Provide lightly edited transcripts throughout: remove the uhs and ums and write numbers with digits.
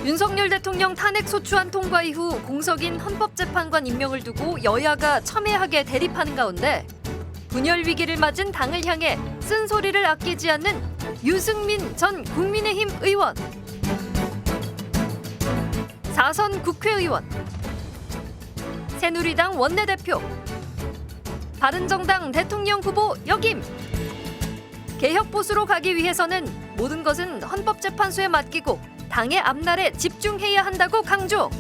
윤석열 대통령 탄핵 소추안 통과 이후 공석인 헌법재판관 임명을 두고 여야가 첨예하게 대립하는 가운데 분열 위기를 맞은 당을 향해 쓴소리를 아끼지 않는 유승민 전 국민의힘 의원, 4선 국회의원, 새누리당 원내대표, 바른정당 대통령 후보 역임. 개혁 보수로 가기 위해서는 모든 것은 헌법재판소에 맡기고 당의 앞날에 집중해야 한다고 강조.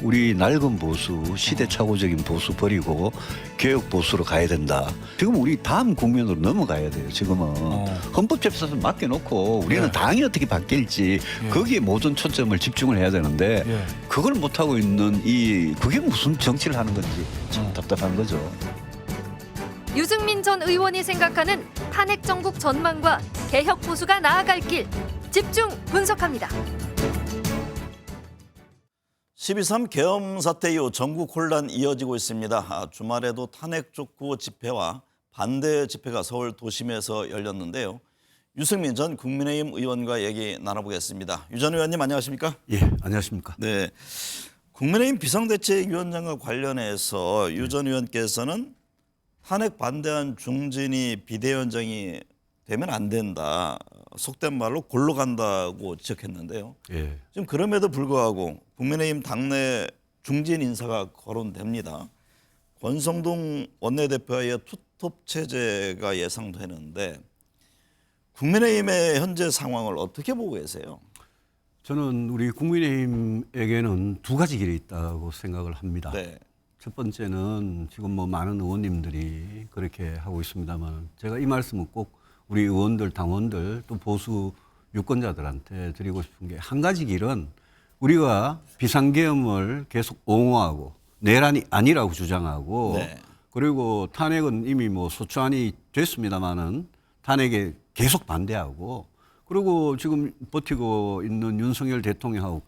우리 낡은 보수, 시대착오적인 보수 버리고 개혁 보수로 가야 된다. 지금 우리 다음 국면으로 넘어가야 돼요. 지금은 헌법재판소 맡겨놓고 우리는 당이 어떻게 바뀔지 거기에 모든 초점을 집중을 해야 되는데 그걸 못하고 있는 그게 무슨 정치를 하는 건지 참 답답한 거죠. 유승민 전 의원이 생각하는 탄핵 정국 전망과 개혁 보수가 나아갈 길 집중 분석합니다. 12.3 계엄 사태 이후 전국 혼란 이어지고 있습니다. 주말에도 탄핵 촉구 집회와 반대 집회가 서울 도심에서 열렸는데요. 유승민 전 국민의힘 의원과 얘기 나눠보겠습니다. 유 전 의원님 안녕하십니까? 예, 안녕하십니까? 네, 국민의힘 비상대책위원장과 관련해서 유 전 의원께서는 탄핵 반대한 중진이 비대위원장이 되면 안 된다. 속된 말로 골로 간다고 지적했는데요. 예. 지금 그럼에도 불구하고 국민의힘 당내 중진 인사가 거론됩니다. 권성동 원내대표의 투톱 체제가 예상되는데 국민의힘의 현재 상황을 어떻게 보고 계세요? 저는 우리 국민의힘에게는 두 가지 길이 있다고 생각을 합니다. 네. 첫 번째는 지금 뭐 많은 의원님들이 그렇게 하고 있습니다만 제가 이 말씀은 꼭 우리 의원들, 당원들 또 보수 유권자들한테 드리고 싶은 게 한 가지 길은 우리가 비상계엄을 계속 옹호하고 내란이 아니라고 주장하고 네. 그리고 탄핵은 이미 뭐 소추안이 됐습니다마는 탄핵에 계속 반대하고 그리고 지금 버티고 있는 윤석열 대통령하고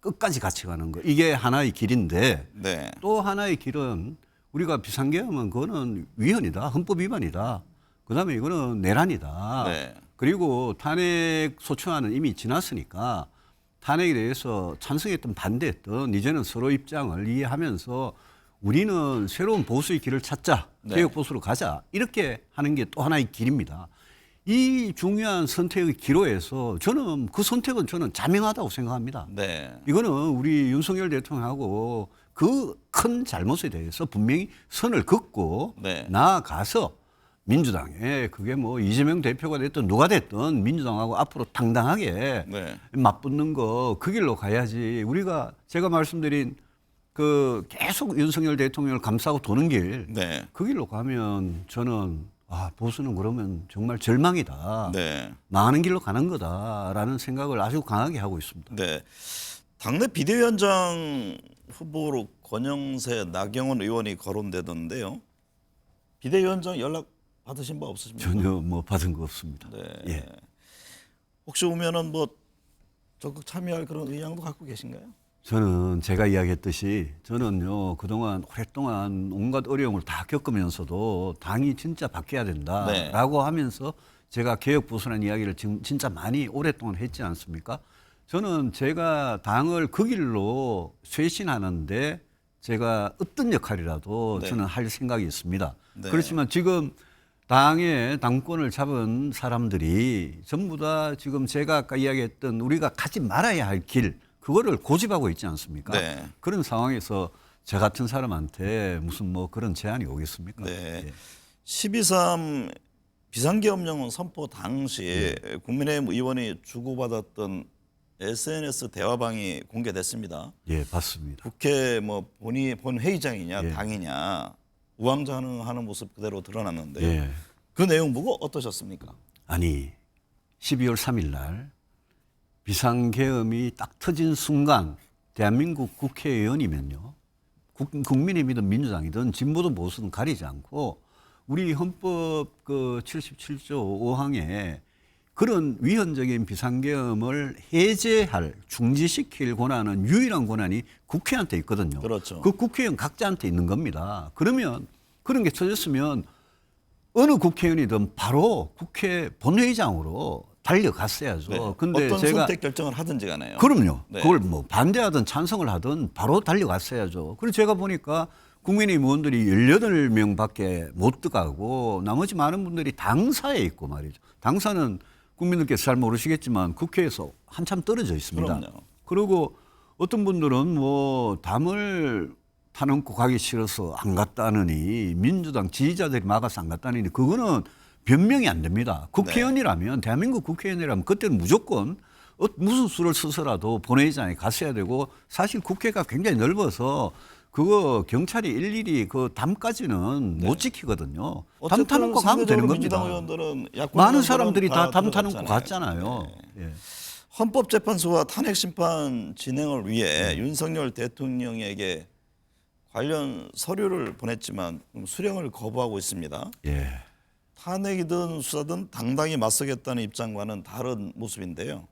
끝까지 같이 가는 거. 이게 하나의 길인데 네. 또 하나의 길은 우리가 비상계엄은 그거는 위헌이다. 헌법 위반이다. 그다음에 이거는 내란이다. 네. 그리고 탄핵 소추안은 이미 지났으니까 탄핵에 대해서 찬성했던 반대했던 이제는 서로 입장을 이해하면서 우리는 새로운 보수의 길을 찾자. 네. 개혁 보수로 가자. 이렇게 하는 게 또 하나의 길입니다. 이 중요한 선택의 기로에서 저는 그 선택은 저는 자명하다고 생각합니다. 네. 이거는 우리 윤석열 대통령하고 그 큰 잘못에 대해서 분명히 선을 긋고 네. 나아가서 민주당에 그게 뭐 이재명 대표가 됐든 누가 됐든 민주당하고 앞으로 당당하게 네. 맞붙는 거 그 길로 가야지 우리가 제가 말씀드린 그 계속 윤석열 대통령을 감싸고 도는 길 네. 그 길로 가면 저는 보수는 그러면 정말 절망이다. 네. 망하는 길로 가는 거다라는 생각을 아주 강하게 하고 있습니다. 네. 당내 비대위원장 후보로 권영세, 나경원 의원이 거론되던데요. 비대위원장 연락 받으신 바 없으십니까? 전혀 뭐 받은 거 없습니다. 네. 예. 혹시 오면은 뭐 적극 참여할 그런 의향도 갖고 계신가요? 저는 제가 이야기했듯이 저는요 그동안 오랫동안 온갖 어려움을 다 겪으면서도 당이 진짜 바뀌어야 된다라고 하면서 제가 개혁 보수라는 이야기를 지금 진짜 많이 오랫동안 했지 않습니까? 저는 제가 당을 그 길로 쇄신하는데 제가 어떤 역할이라도 네. 저는 할 생각이 있습니다. 네. 그렇지만 지금 당의 당권을 잡은 사람들이 전부 다 지금 제가 아까 이야기했던 우리가 가지 말아야 할 길 그거를 고집하고 있지 않습니까? 네. 그런 상황에서 저 같은 사람한테 무슨 뭐 그런 제안이 오겠습니까? 네. 예. 12.3 비상계엄령 선포 당시 국민의힘 의원이 주고받았던 SNS 대화방이 공개됐습니다. 예, 봤습니다. 국회 뭐 본 회의장이냐 예. 당이냐 우왕좌왕하는 모습 그대로 드러났는데 예. 그 내용 보고 어떠셨습니까? 아니 12월 3일 날 비상계엄이 딱 터진 순간 대한민국 국회의원이면요. 국민의힘이든 민주당이든 진보든 보수든 가리지 않고 우리 헌법 그 77조 5항에 그런 위헌적인 비상계엄을 해제할 중지시킬 권한은 유일한 권한이 국회한테 있거든요. 그렇죠. 그 국회의원 각자한테 있는 겁니다. 그러면 그런 게 터졌으면 어느 국회의원이든 바로 국회 본회의장으로 달려갔어야죠. 네. 근데 어떤 제가 선택 결정을 하든지 간에요. 그럼요. 네. 그걸 뭐 반대하든 찬성을 하든 바로 달려갔어야죠. 그리고 제가 보니까 국민의힘 의원들이 18명밖에 못 들어가고 나머지 많은 분들이 당사에 있고 말이죠. 당사는 국민들께서 잘 모르시겠지만 국회에서 한참 떨어져 있습니다. 그럼요. 그리고 어떤 분들은 뭐 담을 타놓고 가기 싫어서 안 갔다느니 민주당 지지자들이 막아서 안 갔다느니 그거는 변명이 안 됩니다. 국회의원이라면 대한민국 국회의원이라면 그때는 무조건 무슨 수를 써서라도 본회의장에 갔어야 되고 사실 국회가 굉장히 넓어서 그거 경찰이 일일이 그 담까지는 못 지키거든요. 담 타놓고 가면 되는 겁니다. 민주당 의원들은 야권 많은 의원들은 사람들이 다 담 타놓고 들어갔잖아요. 갔잖아요. 네. 예. 헌법재판소가 탄핵심판 진행을 위해 윤석열 대통령에게 관련 서류를 보냈지만 수령을 거부하고 있습니다. 예. 탄핵이든 수사든 당당히 맞서겠다는 입장과는 다른 모습인데요.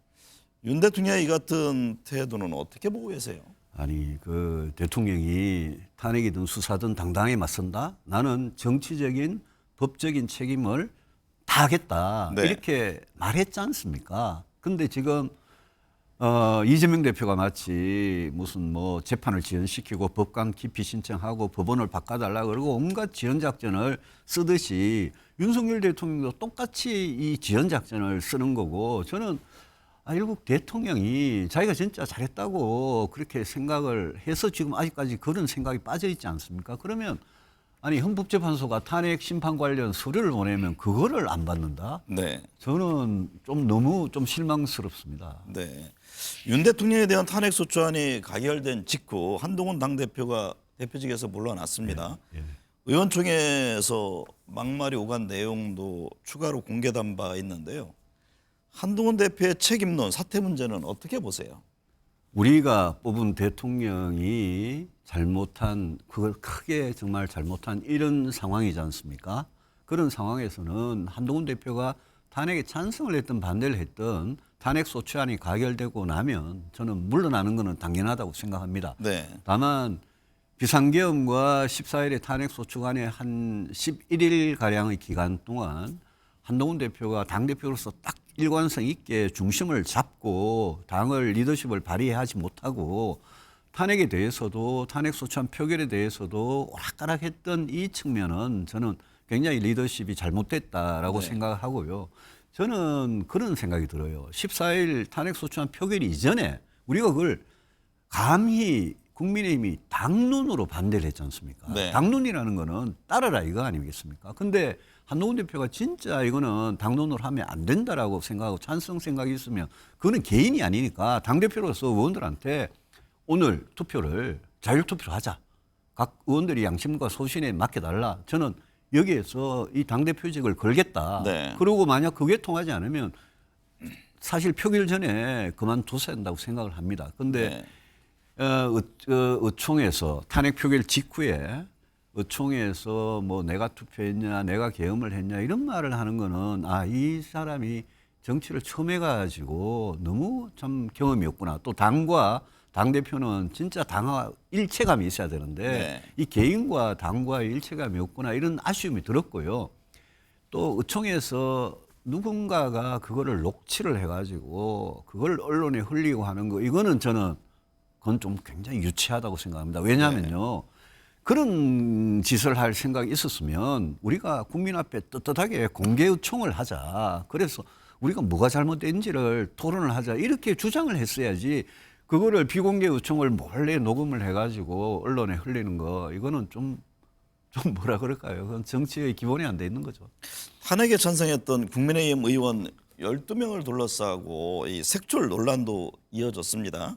윤 대통령의 이 같은 태도는 어떻게 보고 계세요? 아니 그 대통령이 탄핵이든 수사든 당당히 맞선다. 나는 정치적인 법적인 책임을 다 하겠다. 네. 이렇게 말했지 않습니까? 근데 지금 이재명 대표가 마치 무슨 뭐 재판을 지연시키고 법관 기피 신청하고 법원을 바꿔달라 그러고 온갖 지연 작전을 쓰듯이 윤석열 대통령도 똑같이 이 지연 작전을 쓰는 거고 저는 결국 대통령이 자기가 진짜 잘했다고 그렇게 생각을 해서 지금 아직까지 그런 생각이 빠져 있지 않습니까? 그러면 아니 헌법재판소가 탄핵 심판 관련 서류를 보내면 그거를 안 받는다? 네. 저는 좀 너무 좀 실망스럽습니다. 네. 윤 대통령에 대한 탄핵소추안이 가결된 직후 한동훈 당대표가 대표직에서 물러났습니다. 예. 의원총회에서 막말이 오간 내용도 추가로 공개된 바 있는데요. 한동훈 대표의 책임론, 사퇴 문제는 어떻게 보세요? 우리가 뽑은 대통령이 잘못한 그걸 크게 정말 잘못한 이런 상황이지 않습니까? 그런 상황에서는 한동훈 대표가 탄핵에 찬성을 했든 반대를 했든 탄핵 소추안이 가결되고 나면 저는 물러나는 것은 당연하다고 생각합니다. 네. 다만 비상계엄과 14일의 탄핵 소추안의 한 11일 가량의 기간 동안 한동훈 대표가 당대표로서 딱 일관성 있게 중심을 잡고 당을 리더십을 발휘하지 못하고 탄핵에 대해서도 탄핵 소추안 표결에 대해서도 오락가락했던 이 측면은 저는 굉장히 리더십이 잘못됐다라고 네. 생각을 하고요. 저는 그런 생각이 들어요. 14일 탄핵 소추안 표결 이전에 우리가 그걸 감히 국민의힘이 당론으로 반대를 했지 않습니까? 네. 당론이라는 거는 따르라 이거 아니겠습니까? 근데 한동훈 대표가 진짜 이거는 당론으로 하면 안 된다라고 생각하고 찬성 생각이 있으면 그거는 개인이 아니니까 당대표로서 의원들한테 오늘 투표를 자율투표로 하자. 각 의원들이 양심과 소신에 맡겨달라. 저는 여기에서 이 당대표직을 걸겠다. 네. 그리고 만약 그게 통하지 않으면 사실 표결 전에 그만뒀어야 한다고 생각을 합니다. 근데 네. 의총에서 탄핵 표결 직후에 의총에서 뭐 내가 투표했냐, 내가 계엄을 했냐 이런 말을 하는 거는 이 사람이 정치를 처음 해가지고 너무 참 경험이 없구나. 또 당과 당 대표는 진짜 당과 일체감이 있어야 되는데 네. 이 개인과 당과의 일체감이 없구나 이런 아쉬움이 들었고요. 또 의총에서 누군가가 그거를 녹취를 해가지고 그걸 언론에 흘리고 하는 거 이거는 저는 그건 좀 굉장히 유치하다고 생각합니다. 왜냐하면요. 그런 짓을 할 생각이 있었으면 우리가 국민 앞에 떳떳하게 공개 의총을 하자. 그래서 우리가 뭐가 잘못된지를 토론을 하자. 이렇게 주장을 했어야지. 그거를 비공개 의총을 몰래 녹음을 해가지고 언론에 흘리는 거 이거는 좀 뭐라 그럴까요? 그건 정치의 기본이 안 돼 있는 거죠. 탄핵에 찬성했던 국민의힘 의원 12명을 둘러싸고 이 색출 논란도 이어졌습니다.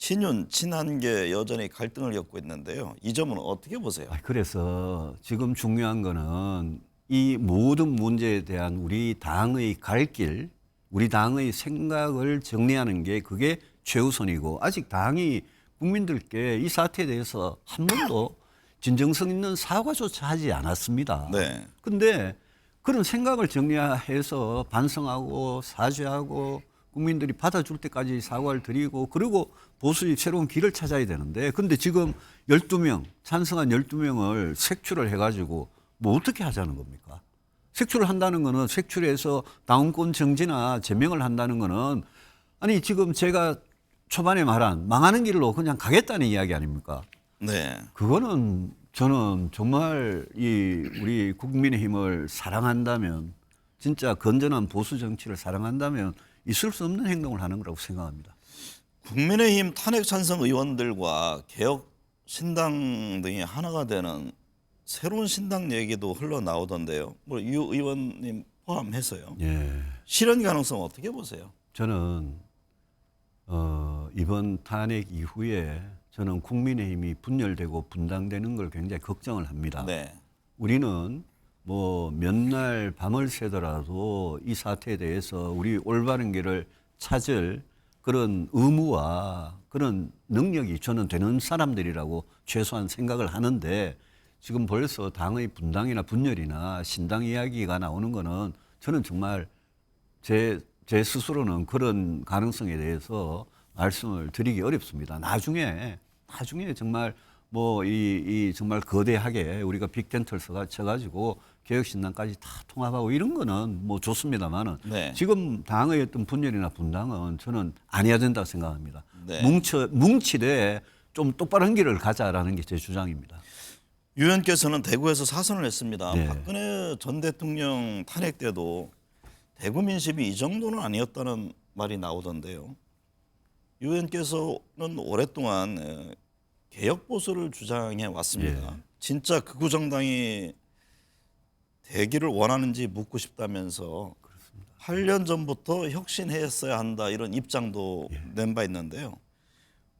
친윤, 친한계 여전히 갈등을 겪고 있는데요. 이 점은 어떻게 보세요? 그래서 지금 중요한 거는 이 모든 문제에 대한 우리 당의 갈 길, 우리 당의 생각을 정리하는 게 그게 최우선이고 아직 당이 국민들께 이 사태에 대해서 한 번도 진정성 있는 사과조차 하지 않았습니다. 네. 근데 그런 생각을 정리해서 반성하고 사죄하고 국민들이 받아줄 때까지 사과를 드리고 그리고 보수의 새로운 길을 찾아야 되는데 근데 지금 12명 찬성한 12명을 색출을 해가지고 뭐 어떻게 하자는 겁니까? 색출을 한다는 거는 색출해서 당원권 정지나 제명을 한다는 거는 아니 지금 제가 초반에 말한 망하는 길로 그냥 가겠다는 이야기 아닙니까? 네. 그거는 저는 정말 우리 국민의힘을 사랑한다면 진짜 건전한 보수 정치를 사랑한다면 있을 수 없는 행동을 하는 거라고 생각합니다. 국민의힘 탄핵 찬성 의원들과 개혁 신당 등이 하나가 되는 새로운 신당 얘기도 흘러나오던데요. 뭐 유 의원님 포함해서요. 예. 실현 가능성 어떻게 보세요? 저는 이번 탄핵 이후에 저는 국민의힘이 분열되고 분당되는 걸 굉장히 걱정을 합니다. 네. 우리는 뭐 몇 날 밤을 새더라도 이 사태에 대해서 우리 올바른 길을 찾을 그런 의무와 그런 능력이 저는 되는 사람들이라고 최소한 생각을 하는데 지금 벌써 당의 분당이나 분열이나 신당 이야기가 나오는 거는 저는 정말 제 스스로는 그런 가능성에 대해서 말씀을 드리기 어렵습니다. 나중에 정말 뭐 이 정말 거대하게 우리가 빅텐트를 쳐가지고 개혁신당까지 다 통합하고 이런 거는 뭐 좋습니다만은 네. 지금 당의 어떤 분열이나 분당은 저는 안 해야 된다고 생각합니다. 네. 뭉치되 좀 똑바른 길을 가자라는 게 제 주장입니다. 유 의원께서는 대구에서 사선을 했습니다. 네. 박근혜 전 대통령 탄핵 때도 대구 민심이 이 정도는 아니었다는 말이 나오던데요. 유 의원께서는 오랫동안 개혁 보수를 주장해 왔습니다. 예. 진짜 극우 정당이 되기를 원하는지 묻고 싶다면서 8년 전부터 혁신했어야 한다 이런 입장도 낸 바 있는데요.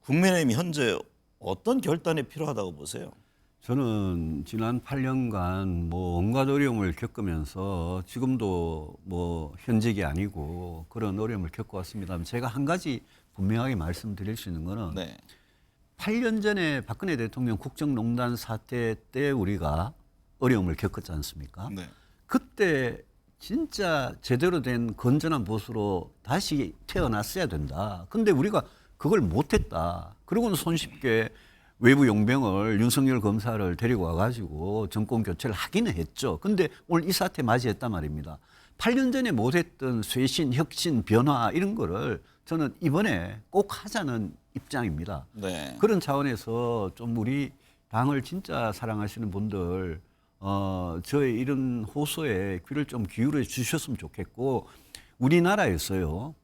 국민의힘이 현재 어떤 결단이 필요하다고 보세요? 저는 지난 8년간 뭐 온갖 어려움을 겪으면서 지금도 뭐 현직이 아니고 그런 어려움을 겪어왔습니다. 제가 한 가지 분명하게 말씀드릴 수 있는 거는 네. 8년 전에 박근혜 대통령 국정농단 사태 때 우리가 어려움을 겪었지 않습니까? 네. 그때 진짜 제대로 된 건전한 보수로 다시 태어났어야 된다. 근데 우리가 그걸 못했다. 그러고는 손쉽게 외부 용병을 윤석열 검사를 데리고 와가지고 정권 교체를 하기는 했죠. 근데 오늘 이 사태 맞이했단 말입니다. 8년 전에 못했던 쇄신, 혁신, 변화 이런 거를 저는 이번에 꼭 하자는 입장입니다. 네. 그런 차원에서 좀 우리 당을 진짜 사랑하시는 분들 저의 이런 호소에 귀를 좀 기울여 주셨으면 좋겠고 우리나라에서요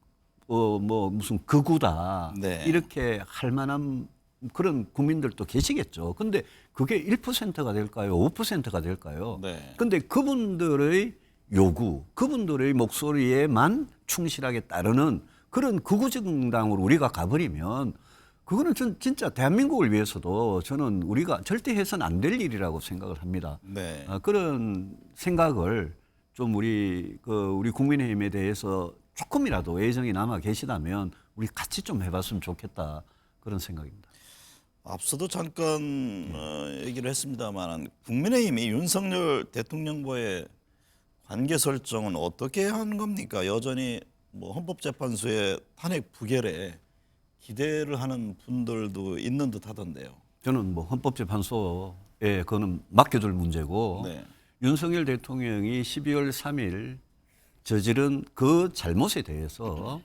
뭐 무슨 극우다 네. 이렇게 할 만한 그런 국민들도 계시겠죠. 근데 그게 1%가 될까요? 5%가 될까요? 네. 근데 그분들의 요구, 그분들의 목소리에만 충실하게 따르는 그런 극우 정당으로 우리가 가버리면 그거는 진짜 대한민국을 위해서도 저는 우리가 절대 해서는 안 될 일이라고 생각을 합니다. 네. 그런 생각을 좀 우리 국민의힘에 대해서 조금이라도 애정이 남아 계시다면 우리 같이 좀 해봤으면 좋겠다 그런 생각입니다. 앞서도 잠깐 얘기를 했습니다만 국민의힘이 윤석열 대통령과의 관계 설정은 어떻게 하는 겁니까? 여전히 뭐 헌법재판소의 탄핵 부결에 기대를 하는 분들도 있는 듯 하던데요. 저는 뭐 헌법재판소에 그거는 맡겨둘 문제고 네. 윤석열 대통령이 12월 3일 저지른 그 잘못에 대해서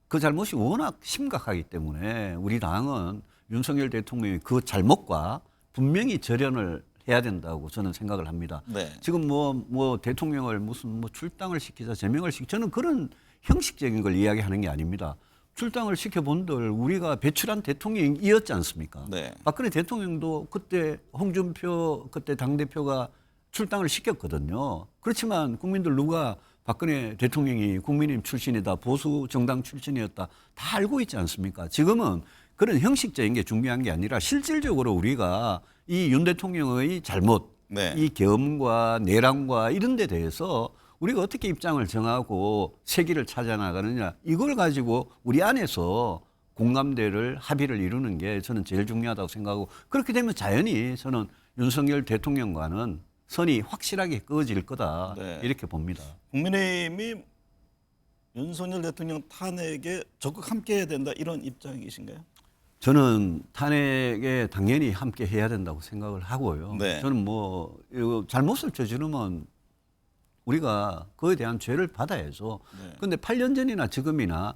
그 잘못이 워낙 심각하기 때문에 우리 당은 윤석열 대통령의 그 잘못과 분명히 절연을 해야 된다고 저는 생각을 합니다. 네. 지금 뭐 대통령을 무슨 뭐 출당을 시키자 제명을 시키자 저는 그런 형식적인 걸 이야기하는 게 아닙니다. 출당을 시켜본들 우리가 배출한 대통령이었지 않습니까? 네. 박근혜 대통령도 그때 홍준표 그때 당대표가 출당을 시켰거든요. 그렇지만 국민들 누가 박근혜 대통령이 국민의힘 출신이다, 보수 정당 출신이었다 다 알고 있지 않습니까? 지금은 그런 형식적인 게 중요한 게 아니라 실질적으로 우리가 이 윤 대통령의 잘못, 네. 이 계엄과 내란과 이런 데 대해서 우리가 어떻게 입장을 정하고 세기를 찾아 나가느냐 이걸 가지고 우리 안에서 공감대를 합의를 이루는 게 저는 제일 중요하다고 생각하고 그렇게 되면 자연히 저는 윤석열 대통령과는 선이 확실하게 그어질 거다 네. 이렇게 봅니다. 국민의힘이 윤석열 대통령 탄핵에 적극 함께해야 된다 이런 입장이신가요? 저는 탄핵에 당연히 함께 해야 된다고 생각을 하고요. 네. 저는 뭐 이거 잘못을 저지르면 우리가 그에 대한 죄를 받아야죠. 네. 그런데 8년 전이나 지금이나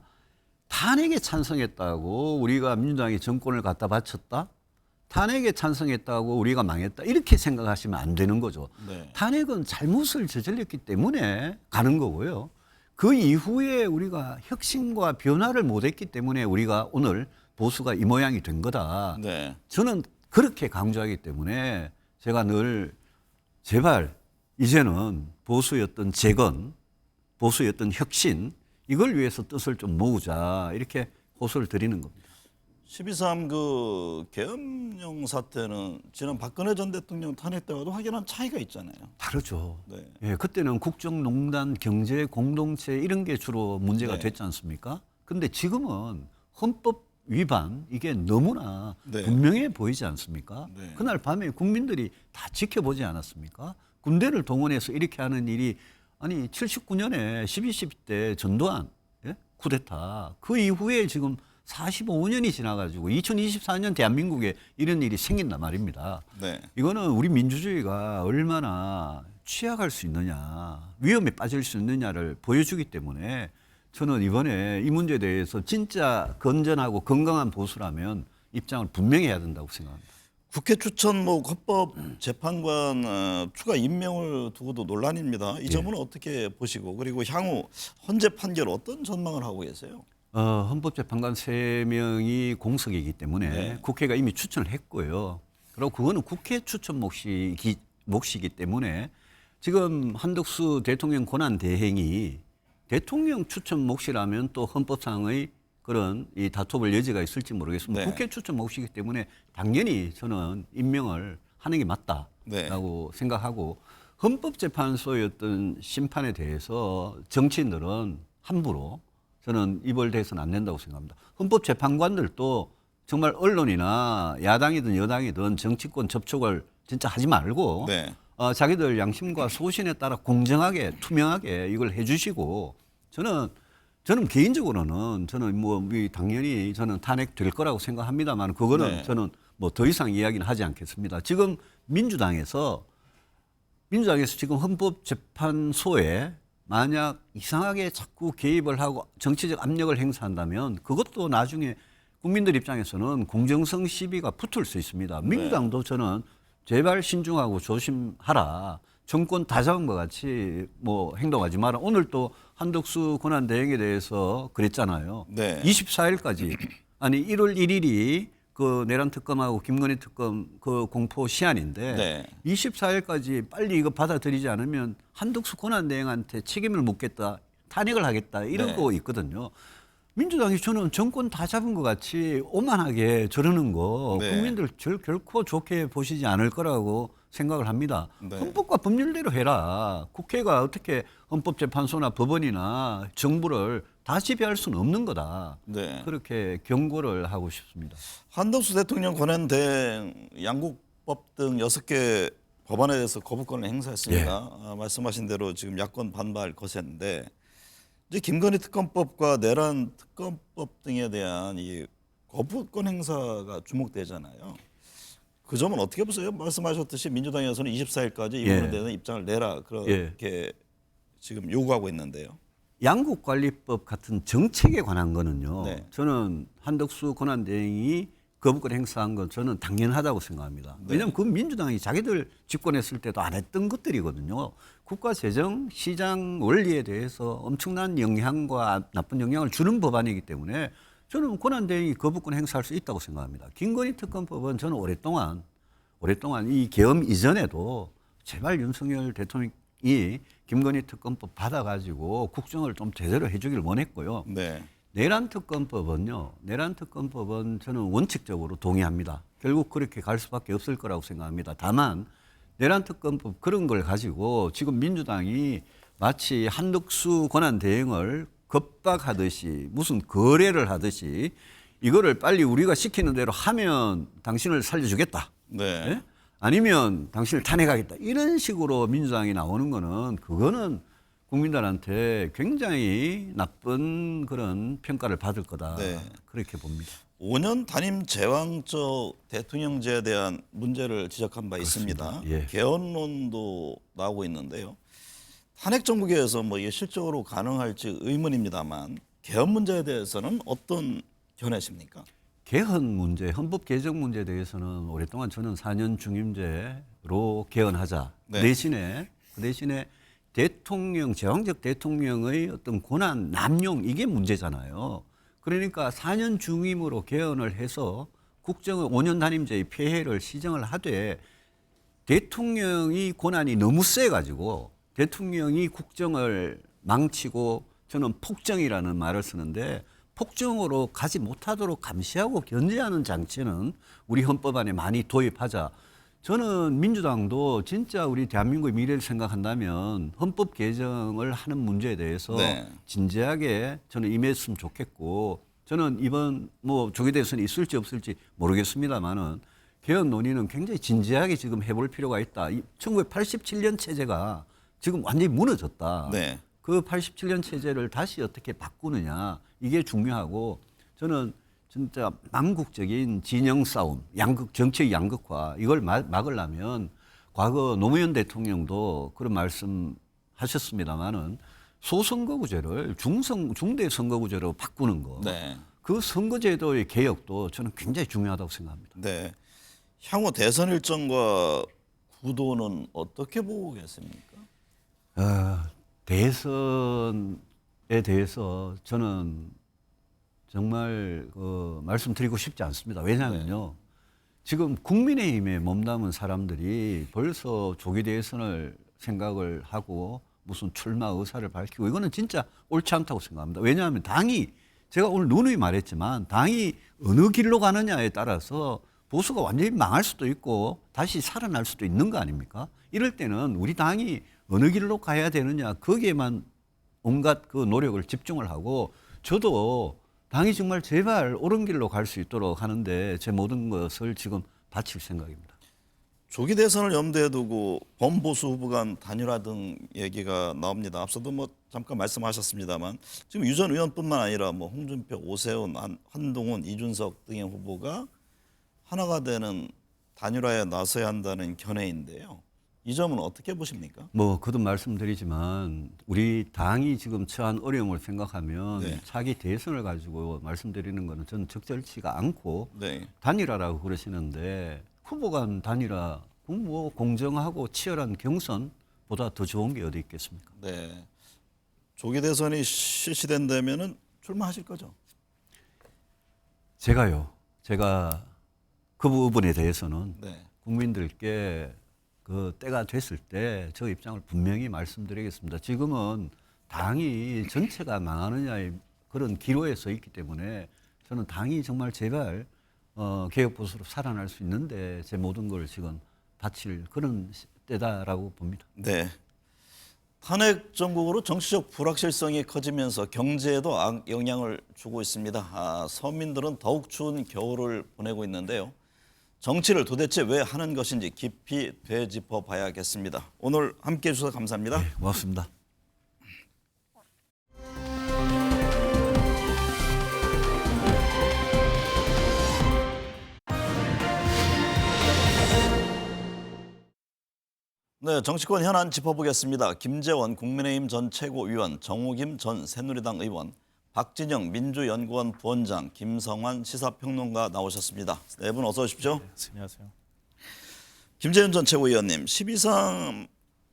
탄핵에 찬성했다고 우리가 민주당이 정권을 갖다 바쳤다? 탄핵에 찬성했다고 우리가 망했다? 이렇게 생각하시면 안 되는 거죠. 네. 탄핵은 잘못을 저질렀기 때문에 가는 거고요. 그 이후에 우리가 혁신과 변화를 못했기 때문에 우리가 오늘 보수가 이 모양이 된 거다. 네. 저는 그렇게 강조하기 때문에 제가 늘 제발 이제는 보수였던 재건, 보수였던 혁신 이걸 위해서 뜻을 좀 모으자 이렇게 호소를 드리는 겁니다. 12.3 그 계엄령 사태는 지난 박근혜 전 대통령 탄핵 때와도 확연한 차이가 있잖아요. 다르죠. 네. 예, 그때는 국정농단, 경제 공동체 이런 게 주로 문제가 네. 됐지 않습니까? 근데 지금은 헌법 위반 이게 너무나 네. 분명해 보이지 않습니까? 네. 그날 밤에 국민들이 다 지켜보지 않았습니까? 군대를 동원해서 이렇게 하는 일이 아니 79년에 12.12 때 전두환 예? 쿠데타 그 이후에 지금 45년이 지나가지고 2024년 대한민국에 이런 일이 생긴단 말입니다. 네. 이거는 우리 민주주의가 얼마나 취약할 수 있느냐, 위험에 빠질 수 있느냐를 보여주기 때문에 저는 이번에 이 문제에 대해서 진짜 건전하고 건강한 보수라면 입장을 분명히 해야 된다고 생각합니다. 국회 추천목 헌법 재판관 추가 임명을 두고도 논란입니다. 이 점은 어떻게 보시고 그리고 향후 헌재 판결 어떤 전망을 하고 계세요? 헌법재판관 3명이 공석이기 때문에 네. 국회가 이미 추천을 했고요. 그리고 그거는 국회 추천 몫이기 때문에 지금 한덕수 대통령 권한 대행이 대통령 추천 몫이라면 또 헌법상의 그런 이 다퉈볼 여지가 있을지 모르겠습니다. 네. 국회 추천 몫이기 때문에 당연히 저는 임명을 하는 게 맞다라고 생각하고 헌법재판소의 어떤 심판에 대해서 정치인들은 함부로 저는 입을대서는 안 된다고 생각합니다. 헌법재판관들도 정말 언론이나 야당이든 여당이든 정치권 접촉을 진짜 하지 말고 네. 자기들 양심과 소신에 따라 공정하게 투명하게 이걸 해주시고 저는 개인적으로는 저는 당연히 저는 탄핵될 거라고 생각합니다만 그거는 네. 저는 뭐 더 이상 이야기는 하지 않겠습니다. 지금 민주당에서 지금 헌법재판소에 만약 이상하게 자꾸 개입을 하고 정치적 압력을 행사한다면 그것도 나중에 국민들 입장에서는 공정성 시비가 붙을 수 있습니다. 민주당도 저는 제발 신중하고 조심하라. 정권 다 잡은 것 같이 뭐 행동하지 마라. 오늘 또 한덕수 권한대행에 대해서 그랬잖아요. 네. 24일까지 아니 1월 1일이 그 내란 특검하고 김건희 특검 그 공포 시한인데 네. 24일까지 빨리 이거 받아들이지 않으면 한덕수 권한대행한테 책임을 묻겠다, 탄핵을 하겠다 이러고 있거든요. 민주당이 저는 정권 다 잡은 것 같이 오만하게 저러는 거 네. 국민들 결코 좋게 보시지 않을 거라고 생각을 합니다. 네. 헌법과 법률대로 해라. 국회가 어떻게 헌법재판소나 법원이나 정부를 다 지배할 수는 없는 거다. 네. 그렇게 경고를 하고 싶습니다. 한덕수 대통령 권한 대행 양국법 등 6개 법안에 대해서 거부권을 행사했습니다. 말씀하신 대로 지금 야권 반발 거세인데 이제 김건희 특검법과 내란 특검법 등에 대한 이 거부권 행사가 주목되잖아요. 그 점은 어떻게 보세요? 말씀하셨듯이 민주당에서는 24일까지 이 부분에 대한 입장을 내라 그렇게 지금 요구하고 있는데요. 양국관리법 같은 정책에 관한 거는요. 네. 저는 한덕수 권한대행이 거부권 행사한 건 저는 당연하다고 생각합니다. 왜냐하면 그 민주당이 자기들 집권했을 때도 안 했던 것들이거든요. 국가 재정 시장 원리에 대해서 엄청난 영향과 나쁜 영향을 주는 법안이기 때문에 저는 권한대행이 거부권 행사할 수 있다고 생각합니다. 김건희 특검법은 저는 오랫동안 이 계엄 이전에도 제발 윤석열 대통령이 김건희 특검법 받아가지고 국정을 좀 제대로 해주길 원했고요. 네. 내란 특검법은 저는 원칙적으로 동의합니다. 결국 그렇게 갈 수밖에 없을 거라고 생각합니다. 다만 내란 특검법 그런 걸 가지고 지금 민주당이 마치 한덕수 권한 대행을 겁박하듯이 무슨 거래를 하듯이 이거를 빨리 우리가 시키는 대로 하면 당신을 살려주겠다. 네. 예? 아니면 당신을 탄핵하겠다. 이런 식으로 민주당이 나오는 거는 그거는 국민들한테 굉장히 나쁜 그런 평가를 받을 거다. 네. 그렇게 봅니다. 5년 단임 제왕적 대통령제에 대한 문제를 지적한 바 있습니다. 예. 개헌론도 나오고 있는데요. 탄핵 정국에서 뭐 이게 실적으로 가능할지 의문입니다만 개헌 문제에 대해서는 어떤 견해십니까? 개헌 문제, 헌법 개정 문제에 대해서는 오랫동안 저는 4년 중임제로 개헌하자. 네. 그 대신에 대통령, 제왕적 대통령의 어떤 권한 남용 이게 문제잖아요. 그러니까 4년 중임으로 개헌을 해서 국정의 5년 단임제의 폐해를 시정을 하되 대통령이 권한이 너무 세가지고 대통령이 국정을 망치고 저는 폭정이라는 말을 쓰는데 폭정으로 가지 못하도록 감시하고 견제하는 장치는 우리 헌법 안에 많이 도입하자. 저는 민주당도 진짜 우리 대한민국의 미래를 생각한다면 헌법 개정을 하는 문제에 대해서 네. 진지하게 저는 임했으면 좋겠고 저는 이번 뭐 조기 대선이 있을지 없을지 모르겠습니다만은 개헌 논의는 굉장히 진지하게 지금 해볼 필요가 있다. 1987년 체제가 지금 완전히 무너졌다. 네. 그 87년 체제를 다시 어떻게 바꾸느냐 이게 중요하고 저는 진짜 망국적인 진영 싸움, 정치의 양극화 이걸 막으려면 과거 노무현 대통령도 그런 말씀하셨습니다마는 소선거구제를 중대 선거구제로 바꾸는 거. 네. 그 선거제도의 개혁도 저는 굉장히 중요하다고 생각합니다. 네. 향후 대선 일정과 구도는 어떻게 보고 계십니까? 대선에 대해서 저는 정말 말씀드리고 싶지 않습니다. 왜냐하면요. 지금 국민의힘에 몸담은 사람들이 벌써 조기 대선을 생각을 하고 무슨 출마 의사를 밝히고 이거는 진짜 옳지 않다고 생각합니다. 왜냐하면 당이 제가 오늘 누누이 말했지만 당이 어느 길로 가느냐에 따라서 보수가 완전히 망할 수도 있고 다시 살아날 수도 있는 거 아닙니까? 이럴 때는 우리 당이 어느 길로 가야 되느냐 거기에만 온갖 그 노력을 집중을 하고 저도 당이 정말 제발 옳은 길로 갈 수 있도록 하는데 제 모든 것을 지금 바칠 생각입니다. 조기 대선을 염두에 두고 범보수 후보 간 단일화 등 얘기가 나옵니다. 앞서도 뭐 잠깐 말씀하셨습니다만 지금 유 전 의원뿐만 아니라 뭐 홍준표, 오세훈, 한동훈, 이준석 등의 후보가 하나가 되는 단일화에 나서야 한다는 견해인데요. 이 점은 어떻게 보십니까? 뭐 거듭 말씀드리지만 우리 당이 지금 처한 어려움을 생각하면 네. 차기 대선을 가지고 말씀드리는 거는 저는 적절치가 않고 네. 단일화라고 그러시는데 후보 간 단일화 뭐 공정하고 치열한 경선보다 더 좋은 게 어디 있겠습니까? 네. 조기 대선이 실시된다면은 출마하실 거죠? 제가 그 부분에 대해서는 네. 국민들께 그 때가 됐을 때 저 입장을 분명히 말씀드리겠습니다. 지금은 당이 전체가 망하느냐의 그런 기로에 서 있기 때문에 저는 당이 정말 제발 개혁보수로 살아날 수 있는데 제 모든 걸 지금 바칠 그런 때다라고 봅니다. 네. 탄핵 정국으로 정치적 불확실성이 커지면서 경제에도 영향을 주고 있습니다. 서민들은 더욱 추운 겨울을 보내고 있는데요. 정치를 도대체 왜 하는 것인지 깊이 되짚어 봐야겠습니다. 오늘 함께해 주셔서 감사합니다. 네, 고맙습니다. 네, 정치권 현안 짚어보겠습니다. 김재원 국민의힘 전 최고위원, 정우김 전 새누리당 의원, 박진영 민주연구원 부원장, 김성환 시사평론가 나오셨습니다. 네 분 어서 오십시오. 안녕하세요. 김재현 전 최고위원님, 12.3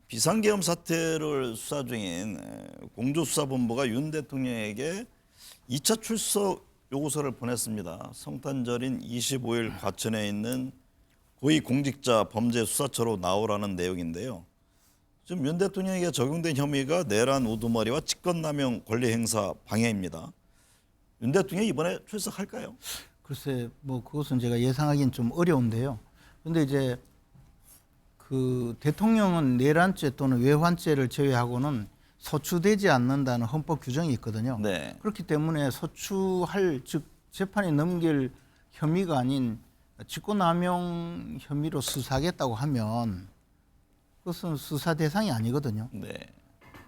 비상계엄 사태를 수사 중인 공조수사본부가 윤 대통령에게 2차 출석 요구서를 보냈습니다. 성탄절인 25일 과천에 있는 고위공직자 범죄수사처로 나오라는 내용인데요. 지금 윤 대통령에게 적용된 혐의가 내란 우두머리와 직권남용 권리행사 방해입니다. 윤 대통령이 이번에 출석할까요? 글쎄, 뭐 그것은 제가 예상하기는 좀 어려운데요. 그런데 이제 그 대통령은 내란죄 또는 외환죄를 제외하고는 소추되지 않는다는 헌법 규정이 있거든요. 네. 그렇기 때문에 소추할 즉 재판에 넘길 혐의가 아닌 직권남용 혐의로 수사하겠다고 하면 그것은 수사 대상이 아니거든요. 네.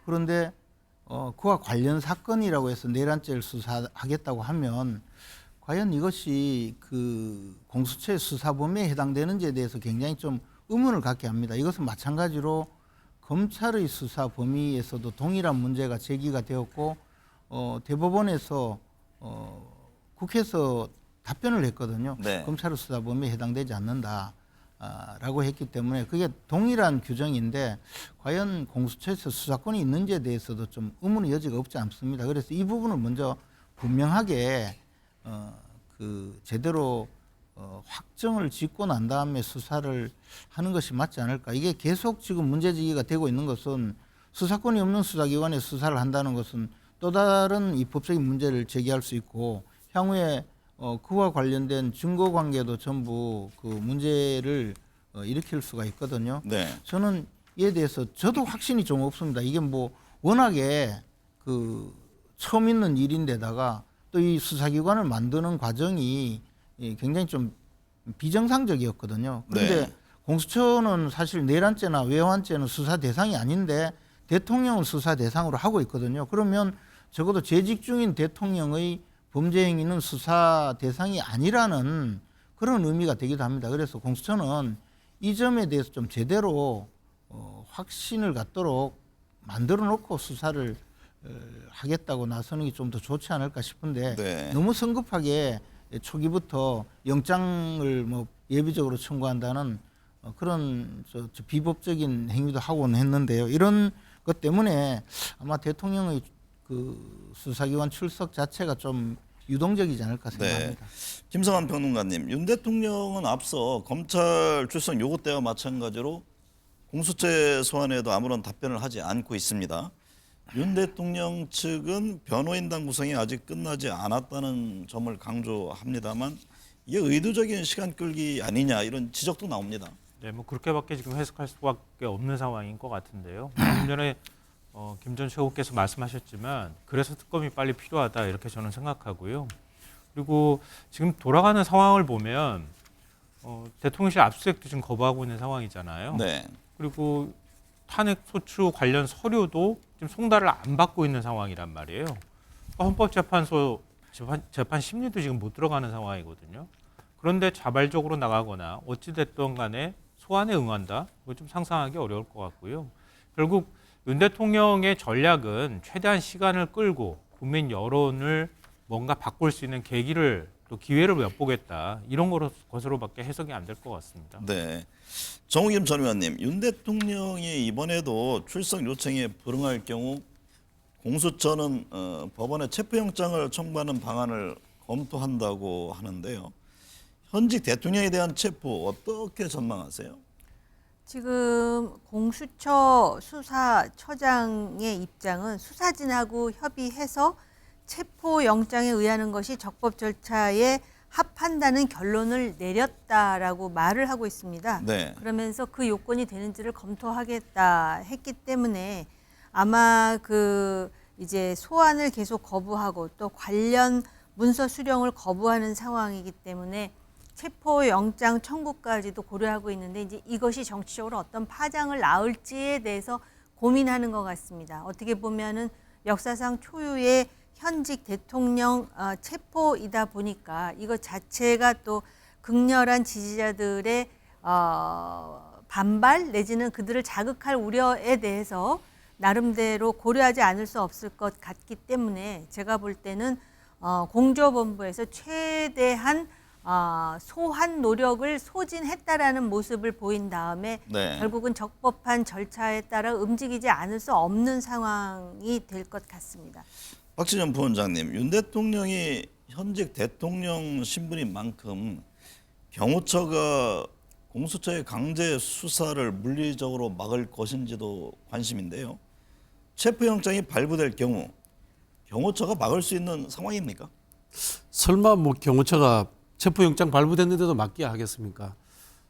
그런데 그와 관련 사건이라고 해서 내란죄를 수사하겠다고 하면 과연 이것이 그 공수처의 수사 범위에 해당되는지에 대해서 굉장히 좀 의문을 갖게 합니다. 이것은 마찬가지로 검찰의 수사 범위에서도 동일한 문제가 제기가 되었고 대법원에서 국회에서 답변을 했거든요. 네. 검찰의 수사 범위에 해당되지 않는다라고 했기 때문에 그게 동일한 규정인데 과연 공수처에서 수사권이 있는지에 대해서도 좀 의문의 여지가 없지 않습니다. 그래서 이 부분을 먼저 분명하게 제대로 확정을 짓고 난 다음에 수사를 하는 것이 맞지 않을까. 이게 계속 지금 문제 제기가 되고 있는 것은 수사권이 없는 수사기관에 수사를 한다는 것은 또 다른 이 법적인 문제를 제기할 수 있고 향후에 그와 관련된 증거 관계도 전부 그 문제를 일으킬 수가 있거든요. 네. 저는 이에 대해서 저도 확신이 좀 없습니다. 이게 뭐 워낙에 그 처음 있는 일인데다가 또 이 수사기관을 만드는 과정이 굉장히 좀 비정상적이었거든요. 그런데 네. 공수처는 사실 내란죄나 외환죄는 수사 대상이 아닌데 대통령을 수사 대상으로 하고 있거든요. 그러면 적어도 재직 중인 대통령의 범죄 행위는 수사 대상이 아니라는 그런 의미가 되기도 합니다. 그래서 공수처는 이 점에 대해서 좀 제대로 확신을 갖도록 만들어 놓고 수사를 하겠다고 나서는 게 좀 더 좋지 않을까 싶은데 네. 너무 성급하게 초기부터 영장을 뭐 예비적으로 청구한다는 그런 비법적인 행위도 하고는 했는데요. 이런 것 때문에 아마 대통령의 그 수사기관 출석 자체가 좀 유동적이지 않을까 생각합니다. 네. 김성환 평론가님, 윤 대통령은 앞서 검찰 출석 요구 때와 마찬가지로 공수처 소환에도 아무런 답변을 하지 않고 있습니다. 윤 대통령 측은 변호인단 구성이 아직 끝나지 않았다는 점을 강조합니다만 이게 의도적인 시간 끌기 아니냐 이런 지적도 나옵니다. 네, 뭐 그렇게밖에 지금 해석할 수밖에 없는 상황인 것 같은데요. 좀 전에 김 전 최고께서 말씀하셨지만 그래서 특검이 빨리 필요하다 이렇게 저는 생각하고요. 그리고 지금 돌아가는 상황을 보면 대통령실 압수수색도 지금 거부하고 있는 상황이잖아요. 네. 그리고 탄핵 소추 관련 서류도 지금 송달을 안 받고 있는 상황이란 말이에요. 헌법재판소 재판 심리도 지금 못 들어가는 상황이거든요. 그런데 자발적으로 나가거나 어찌됐든 간에 소환에 응한다? 이거 좀 상상하기 어려울 것 같고요. 결국 윤 대통령의 전략은 최대한 시간을 끌고 국민 여론을 뭔가 바꿀 수 있는 계기를 또 기회를 엿보겠다. 이런 것으로밖에 해석이 안 될 것 같습니다. 네. 정우김 전 의원님, 윤 대통령이 이번에도 출석 요청에 불응할 경우 공수처는 법원에 체포영장을 청구하는 방안을 검토한다고 하는데요. 현직 대통령에 대한 체포 어떻게 전망하세요? 지금 공수처 수사처장의 입장은 수사진하고 협의해서 체포영장에 의하는 것이 적법 절차에 합한다는 결론을 내렸다라고 말을 하고 있습니다. 네. 그러면서 그 요건이 되는지를 검토하겠다 했기 때문에 아마 이제 소환을 계속 거부하고 또 관련 문서 수령을 거부하는 상황이기 때문에 체포영장 청구까지도 고려하고 있는데 이제 이것이 정치적으로 어떤 파장을 낳을지에 대해서 고민하는 것 같습니다. 어떻게 보면은 역사상 초유의 현직 대통령 체포이다 보니까 이것 자체가 또 극렬한 지지자들의 반발 내지는 그들을 자극할 우려에 대해서 나름대로 고려하지 않을 수 없을 것 같기 때문에 제가 볼 때는 공조본부에서 최대한 소환 노력을 소진했다라는 모습을 보인 다음에 네. 결국은 적법한 절차에 따라 움직이지 않을 수 없는 상황이 될 것 같습니다. 박지원 부원장님, 윤 대통령이 현직 대통령 신분인 만큼 경호처가 공수처의 강제 수사를 물리적으로 막을 것인지도 관심인데요. 체포영장이 발부될 경우 경호처가 막을 수 있는 상황입니까? 설마 뭐 경호처가 체포영장 발부됐는데도 막기야 하겠습니까?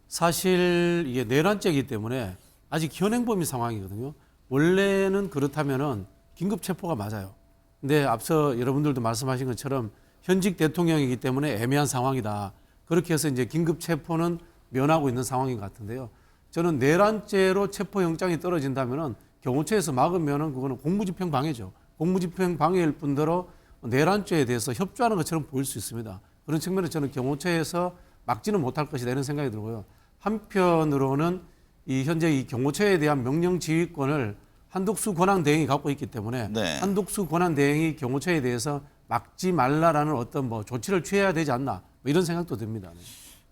사실 이게 내란죄이기 때문에 아직 현행범위 상황이거든요. 원래는 그렇다면은 긴급 체포가 맞아요. 근데 앞서 여러분들도 말씀하신 것처럼 현직 대통령이기 때문에 애매한 상황이다. 그렇게 해서 이제 긴급 체포는 면하고 있는 상황인 것 같은데요. 저는 내란죄로 체포영장이 떨어진다면은 경호처에서 막으면은 그거는 공무집행 방해죠. 공무집행 방해일 뿐더러 내란죄에 대해서 협조하는 것처럼 보일 수 있습니다. 그런 측면에서 저는 경호처에서 막지는 못할 것이다 이런 생각이 들고요. 한편으로는 이 현재 이 경호처에 대한 명령 지휘권을 한독수 권한대행이 갖고 있기 때문에 네. 한독수 권한대행이 경호처에 대해서 막지 말라라는 어떤 뭐 조치를 취해야 되지 않나 뭐 이런 생각도 듭니다. 네.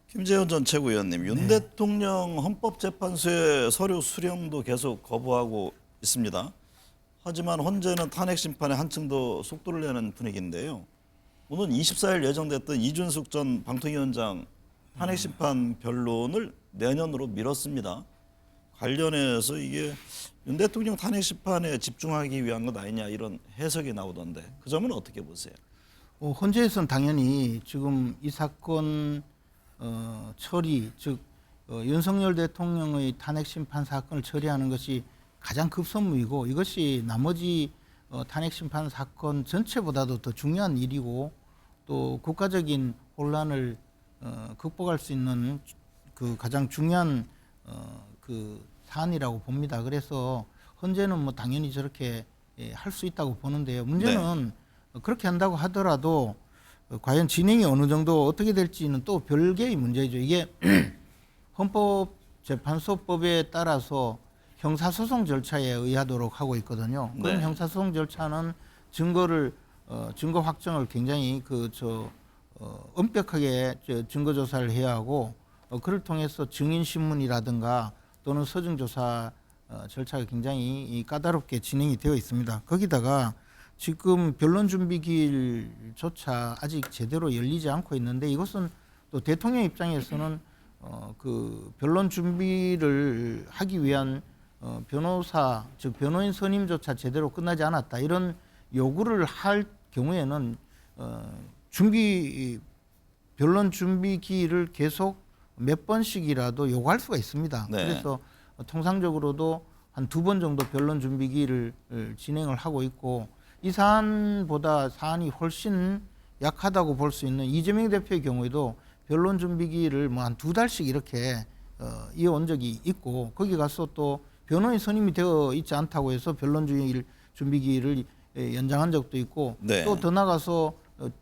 김재현 전 최고위원님, 윤 대통령 헌법재판소의 서류 수령도 계속 거부하고 있습니다. 하지만 헌재는 탄핵 심판에 한층 더 속도를 내는 분위기인데요. 오늘 24일 예정됐던 이준숙 전 방통위원장 탄핵 심판 변론을 내년으로 미뤘습니다. 관련해서 이게 윤 대통령 탄핵 심판에 집중하기 위한 것 아니냐 이런 해석이 나오던데 그 점은 어떻게 보세요? 헌재에서는 당연히 지금 이 사건 처리, 즉 윤석열 대통령의 탄핵 심판 사건을 처리하는 것이 가장 급선무이고 이것이 나머지 탄핵 심판 사건 전체보다도 더 중요한 일이고 또 국가적인 혼란을 극복할 수 있는 그 가장 중요한 그 사안이라고 봅니다. 그래서 헌재는 뭐 당연히 저렇게 할 수 있다고 보는데요. 문제는 그렇게 한다고 하더라도 과연 진행이 어느 정도 어떻게 될지는 또 별개의 문제죠. 이게 헌법재판소법에 따라서 형사소송 절차에 의하도록 하고 있거든요. 그런 네. 형사소송 절차는 증거 확정을 굉장히 엄격하게 증거 조사를 해야 하고 그를 통해서 증인 신문이라든가 또는 서증 조사 절차가 굉장히 까다롭게 진행이 되어 있습니다. 거기다가 지금 변론 준비 기일조차 아직 제대로 열리지 않고 있는데 이것은 또 대통령 입장에서는 그 변론 준비를 하기 위한 변호사 즉 변호인 선임조차 제대로 끝나지 않았다 이런 요구를 할 경우에는 변론 준비 기일을 계속 몇 번씩이라도 요구할 수가 있습니다. 네. 그래서 통상적으로도 한 2번 정도 변론 준비 기일을 진행을 하고 있고 이 사안보다 사안이 훨씬 약하다고 볼 수 있는 이재명 대표의 경우에도 변론 준비 기일을 뭐 한 2달씩 이렇게 이어온 적이 있고 거기 가서 또 변호인 선임이 되어 있지 않다고 해서 변론 준비 기일을 연장한 적도 있고 네. 또 더 나가서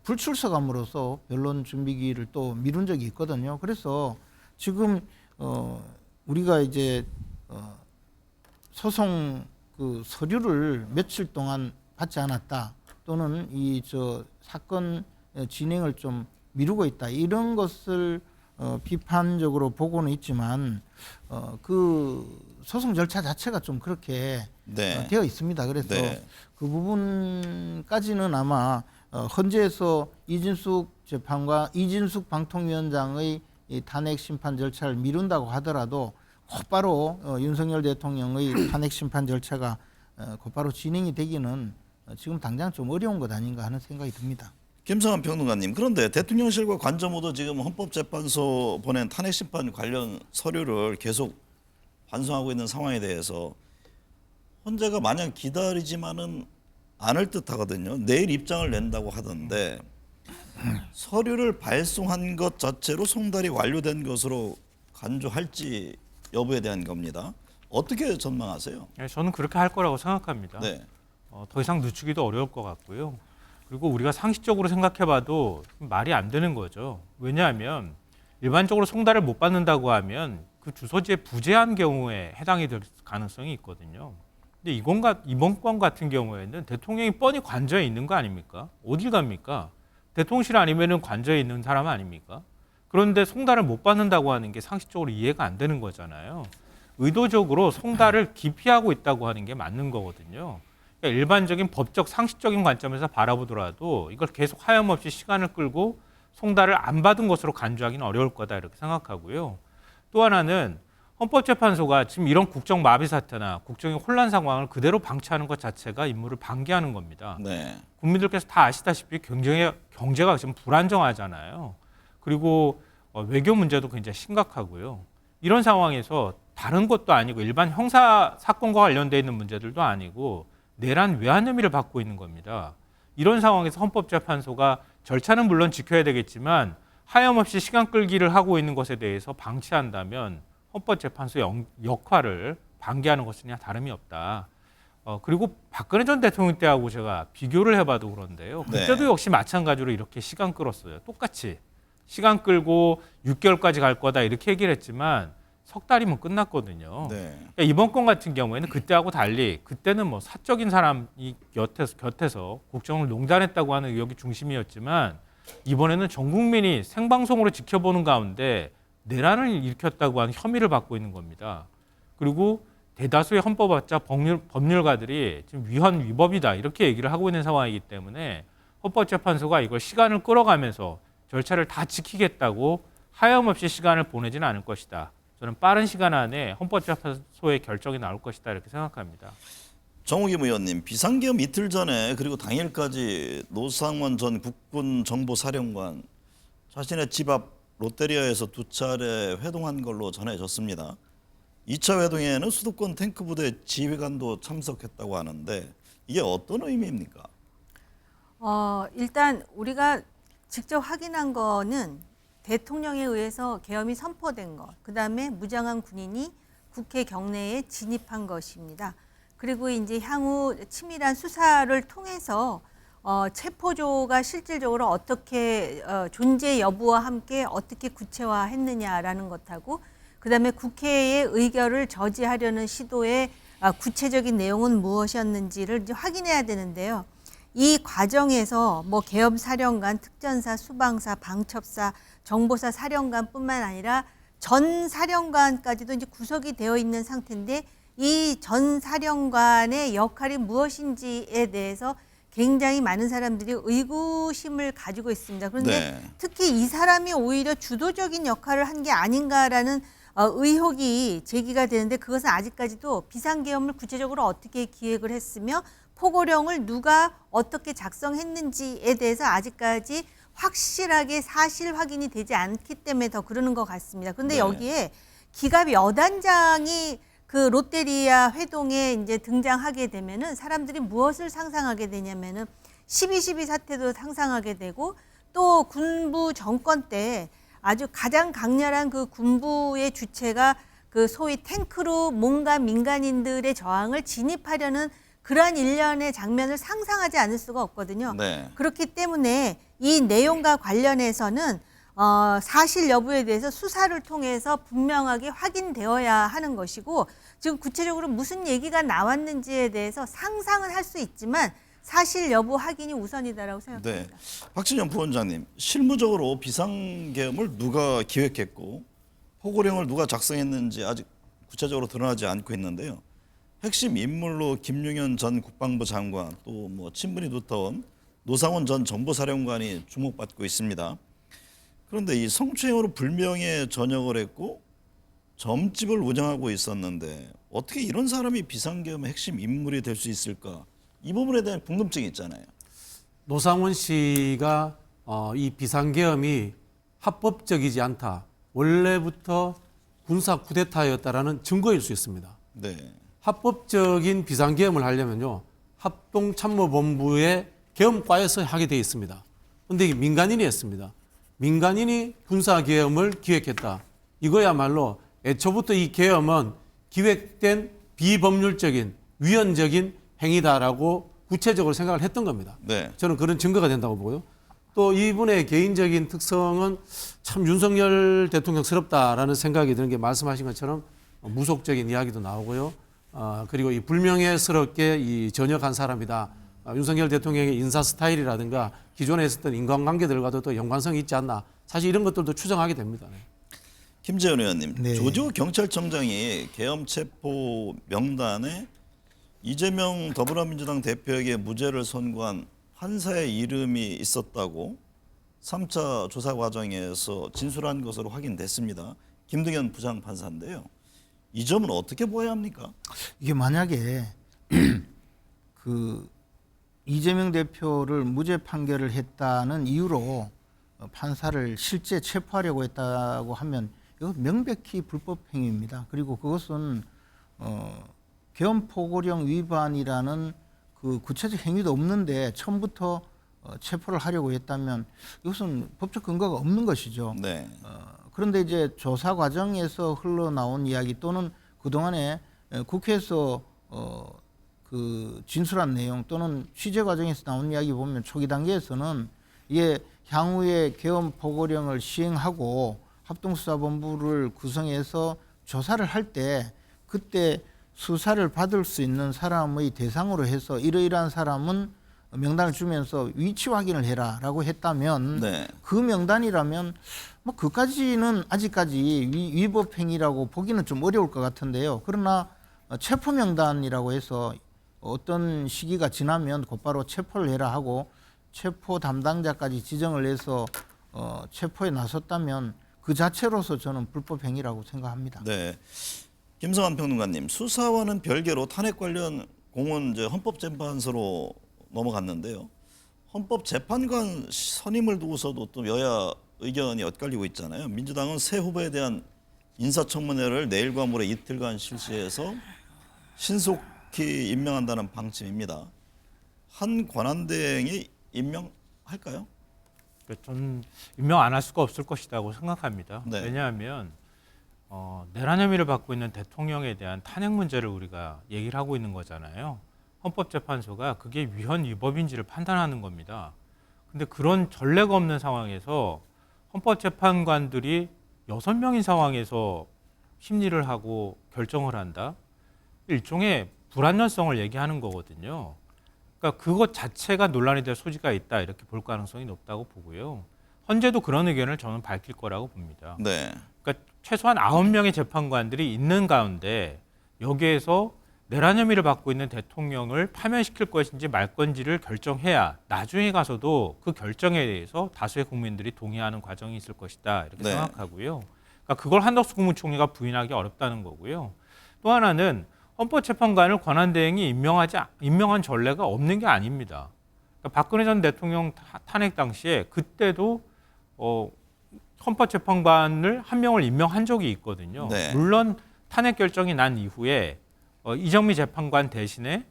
불출석함으로써 변론 준비 기일을 또 미룬 적이 있거든요. 그래서 지금 우리가 이제 소송 그 서류를 며칠 동안 받지 않았다 또는 이 사건 진행을 좀 미루고 있다 이런 것을 비판적으로 보고는 있지만 그 소송 절차 자체가 좀 그렇게 네. 되어 있습니다. 그래서 네. 그 부분까지는 아마 헌재에서 이준숙 방통위원장의 이 탄핵 심판 절차를 미룬다고 하더라도 곧바로 윤석열 대통령의 탄핵 심판 절차가 곧바로 진행이 되기는 지금 당장 좀 어려운 것 아닌가 하는 생각이 듭니다. 김성환 평론가님, 그런데 대통령실과 관저모도 지금 헌법재판소 보낸 탄핵 심판 관련 서류를 계속 반송하고 있는 상황에 대해서 헌재가 마냥 기다리지만은 않을 듯하거든요. 내일 입장을 낸다고 하던데 서류를 발송한 것 자체로 송달이 완료된 것으로 간주할지 여부에 대한 겁니다. 어떻게 전망하세요? 네, 저는 그렇게 할 거라고 생각합니다. 네. 더 이상 늦추기도 어려울 것 같고요. 그리고 우리가 상식적으로 생각해봐도 말이 안 되는 거죠. 왜냐하면 일반적으로 송달을 못 받는다고 하면 그 주소지에 부재한 경우에 해당이 될 가능성이 있거든요. 근데 이번 건 같은 경우에는 대통령이 뻔히 관저에 있는 거 아닙니까? 어딜 갑니까? 대통령실 아니면은 관저에 있는 사람 아닙니까? 그런데 송달을 못 받는다고 하는 게 상식적으로 이해가 안 되는 거잖아요. 의도적으로 송달을 기피하고 있다고 하는 게 맞는 거거든요. 그러니까 일반적인 법적 상식적인 관점에서 바라보더라도 이걸 계속 하염없이 시간을 끌고 송달을 안 받은 것으로 간주하기는 어려울 거다 이렇게 생각하고요. 또 하나는 헌법재판소가 지금 이런 국정 마비 사태나 국정의 혼란 상황을 그대로 방치하는 것 자체가 임무를 방기하는 겁니다. 네. 국민들께서 다 아시다시피 경제가 지금 불안정하잖아요. 그리고 외교 문제도 굉장히 심각하고요. 이런 상황에서 다른 것도 아니고 일반 형사 사건과 관련돼 있는 문제들도 아니고 내란 외환 혐의를 받고 있는 겁니다. 이런 상황에서 헌법재판소가 절차는 물론 지켜야 되겠지만 하염없이 시간 끌기를 하고 있는 것에 대해서 방치한다면 헌법재판소의 역할을 방기하는 것은 다름이 없다. 그리고 박근혜 전 대통령 때하고 제가 비교를 해봐도 그런데요. 그때도 역시 마찬가지로 이렇게 시간 끌었어요. 똑같이 시간 끌고 6개월까지 갈 거다 이렇게 얘기를 했지만 석 달이면 끝났거든요. 네. 그러니까 이번 건 같은 경우에는 그때하고 달리 그때는 뭐 사적인 사람이 곁에서 국정을 농단했다고 하는 의혹이 중심이었지만 이번에는 전 국민이 생방송으로 지켜보는 가운데 내란을 일으켰다고 하는 혐의를 받고 있는 겁니다. 그리고 대다수의 헌법학자 법률가들이 지금 위헌 위법이다 이렇게 얘기를 하고 있는 상황이기 때문에 헌법재판소가 이걸 시간을 끌어가면서 절차를 다 지키겠다고 하염없이 시간을 보내지는 않을 것이다. 저는 빠른 시간 안에 헌법재판소의 결정이 나올 것이다 이렇게 생각합니다. 정우김 의원님, 비상계엄 이틀 전에 그리고 당일까지 노상원 전 국군정보사령관 자신의 집 앞 롯데리아에서 2차례 회동한 걸로 전해졌습니다. 2차 회동에는 수도권 탱크부대 지휘관도 참석했다고 하는데 이게 어떤 의미입니까? 일단 우리가 직접 확인한 거는 대통령에 의해서 계엄이 선포된 것, 그다음에 무장한 군인이 국회 경내에 진입한 것입니다. 그리고 이제 향후 치밀한 수사를 통해서 체포조가 실질적으로 어떻게 존재 여부와 함께 어떻게 구체화했느냐라는 것하고 그다음에 국회의 의결을 저지하려는 시도의 구체적인 내용은 무엇이었는지를 이제 확인해야 되는데요. 이 과정에서 뭐 계엄 사령관, 특전사, 수방사, 방첩사, 정보사 사령관뿐만 아니라 전 사령관까지도 이제 구속이 되어 있는 상태인데 이 전 사령관의 역할이 무엇인지에 대해서 굉장히 많은 사람들이 의구심을 가지고 있습니다. 그런데 네. 특히 이 사람이 오히려 주도적인 역할을 한 게 아닌가라는 의혹이 제기가 되는데 그것은 아직까지도 비상계엄을 구체적으로 어떻게 기획을 했으며 포고령을 누가 어떻게 작성했는지에 대해서 아직까지 확실하게 사실 확인이 되지 않기 때문에 더 그러는 것 같습니다. 그런데 네. 여기에 기갑 여단장이 그 롯데리아 회동에 이제 등장하게 되면은 사람들이 무엇을 상상하게 되냐면은 12.12 사태도 상상하게 되고 또 군부 정권 때 아주 가장 강렬한 그 군부의 주체가 그 소위 탱크로 뭔가 민간인들의 저항을 진입하려는 그러한 일련의 장면을 상상하지 않을 수가 없거든요. 네. 그렇기 때문에 이 내용과 관련해서는 사실 여부에 대해서 수사를 통해서 분명하게 확인되어야 하는 것이고 지금 구체적으로 무슨 얘기가 나왔는지에 대해서 상상은 할 수 있지만 사실 여부 확인이 우선이다라고 생각합니다. 네. 박진영 부원장님, 실무적으로 비상계엄을 누가 기획했고 포고령을 누가 작성했는지 아직 구체적으로 드러나지 않고 있는데요. 핵심 인물로 김용현 전 국방부 장관 또 뭐 친분이 두터운 노상원 전 정보사령관이 주목받고 있습니다. 그런데 이 성추행으로 불명예 전역을 했고 점집을 운영하고 있었는데 어떻게 이런 사람이 비상계엄의 핵심 인물이 될 수 있을까? 이 부분에 대한 궁금증이 있잖아요. 노상원 씨가 이 비상계엄이 합법적이지 않다. 원래부터 군사 쿠데타였다라는 증거일 수 있습니다. 네. 합법적인 비상계엄을 하려면요. 합동참모본부의 계엄과에서 하게 되어 있습니다. 그런데 이게 민간인이 했습니다. 민간인이 군사계엄을 기획했다. 이거야말로 애초부터 이 계엄은 기획된 비법률적인 위헌적인 행위다라고 구체적으로 생각을 했던 겁니다. 네. 저는 그런 증거가 된다고 보고요. 또 이분의 개인적인 특성은 참 윤석열 대통령스럽다라는 생각이 드는 게 말씀하신 것처럼 무속적인 이야기도 나오고요. 그리고 이 불명예스럽게 이 전역한 사람이다. 윤석열 대통령의 인사 스타일이라든가 기존에 있었던 인간관계들과도 또 연관성이 있지 않나. 사실 이런 것들도 추정하게 됩니다. 네. 김재현 의원님, 네. 조지호 경찰청장이 계엄 체포 명단에 이재명 더불어민주당 대표에게 무죄를 선고한 판사의 이름이 있었다고 3차 조사 과정에서 진술한 것으로 확인됐습니다. 김등현 부장판사인데요. 이 점은 어떻게 보아야 합니까? 이게 만약에 그 이재명 대표를 무죄 판결을 했다는 이유로 판사를 실제 체포하려고 했다고 하면 이거 명백히 불법 행위입니다. 그리고 그것은 계엄 포고령 위반이라는 그 구체적 행위도 없는데 처음부터 체포를 하려고 했다면 이것은 법적 근거가 없는 것이죠. 네. 그런데 이제 조사 과정에서 흘러나온 이야기 또는 그동안에 국회에서 그 진술한 내용 또는 취재 과정에서 나온 이야기 보면 초기 단계에서는 이게 향후에 계엄 포고령을 시행하고 합동수사본부를 구성해서 조사를 할 때 그때 수사를 받을 수 있는 사람의 대상으로 해서 이러이러한 사람은 명단을 주면서 위치 확인을 해라라고 했다면 네. 그 명단이라면 뭐 그까지는 아직까지 위법 행위라고 보기는 좀 어려울 것 같은데요. 그러나 체포 명단이라고 해서 어떤 시기가 지나면 곧바로 체포를 해라 하고 체포 담당자까지 지정을 해서 체포에 나섰다면 그 자체로서 저는 불법 행위라고 생각합니다. 네. 김성환 평론가님, 수사와는 별개로 탄핵 관련 공은 이제 헌법재판소로 넘어갔는데요. 헌법재판관 선임을 두고서도 또 여야 의견이 엇갈리고 있잖아요. 민주당은 새 후보에 대한 인사청문회를 내일과 모레 이틀간 실시해서 신속히 임명한다는 방침입니다. 한 권한대행이 임명할까요? 저는 임명 안 할 수가 없을 것이라고 생각합니다. 네. 왜냐하면 내란 혐의를 받고 있는 대통령에 대한 탄핵 문제를 우리가 얘기를 하고 있는 거잖아요. 헌법재판소가 그게 위헌 위법인지를 판단하는 겁니다. 근데 그런 전례가 없는 상황에서 헌법재판관들이 6명인 상황에서 심리를 하고 결정을 한다? 일종의 불안전성을 얘기하는 거거든요. 그러니까 그것 자체가 논란이 될 소지가 있다 이렇게 볼 가능성이 높다고 보고요. 헌재도 그런 의견을 저는 밝힐 거라고 봅니다. 네. 그러니까 최소한 9명의 재판관들이 있는 가운데 여기에서 내란 혐의를 받고 있는 대통령을 파면시킬 것인지 말 건지를 결정해야 나중에 가서도 그 결정에 대해서 다수의 국민들이 동의하는 과정이 있을 것이다 이렇게 네. 생각하고요. 그러니까 그걸 한덕수 국무총리가 부인하기 어렵다는 거고요. 또 하나는 헌법재판관을 권한대행이 임명한 전례가 없는 게 아닙니다. 그러니까 박근혜 전 대통령 탄핵 당시에 그때도 헌법재판관을 한 명을 임명한 적이 있거든요. 네. 물론 탄핵 결정이 난 이후에 이정미 재판관 대신에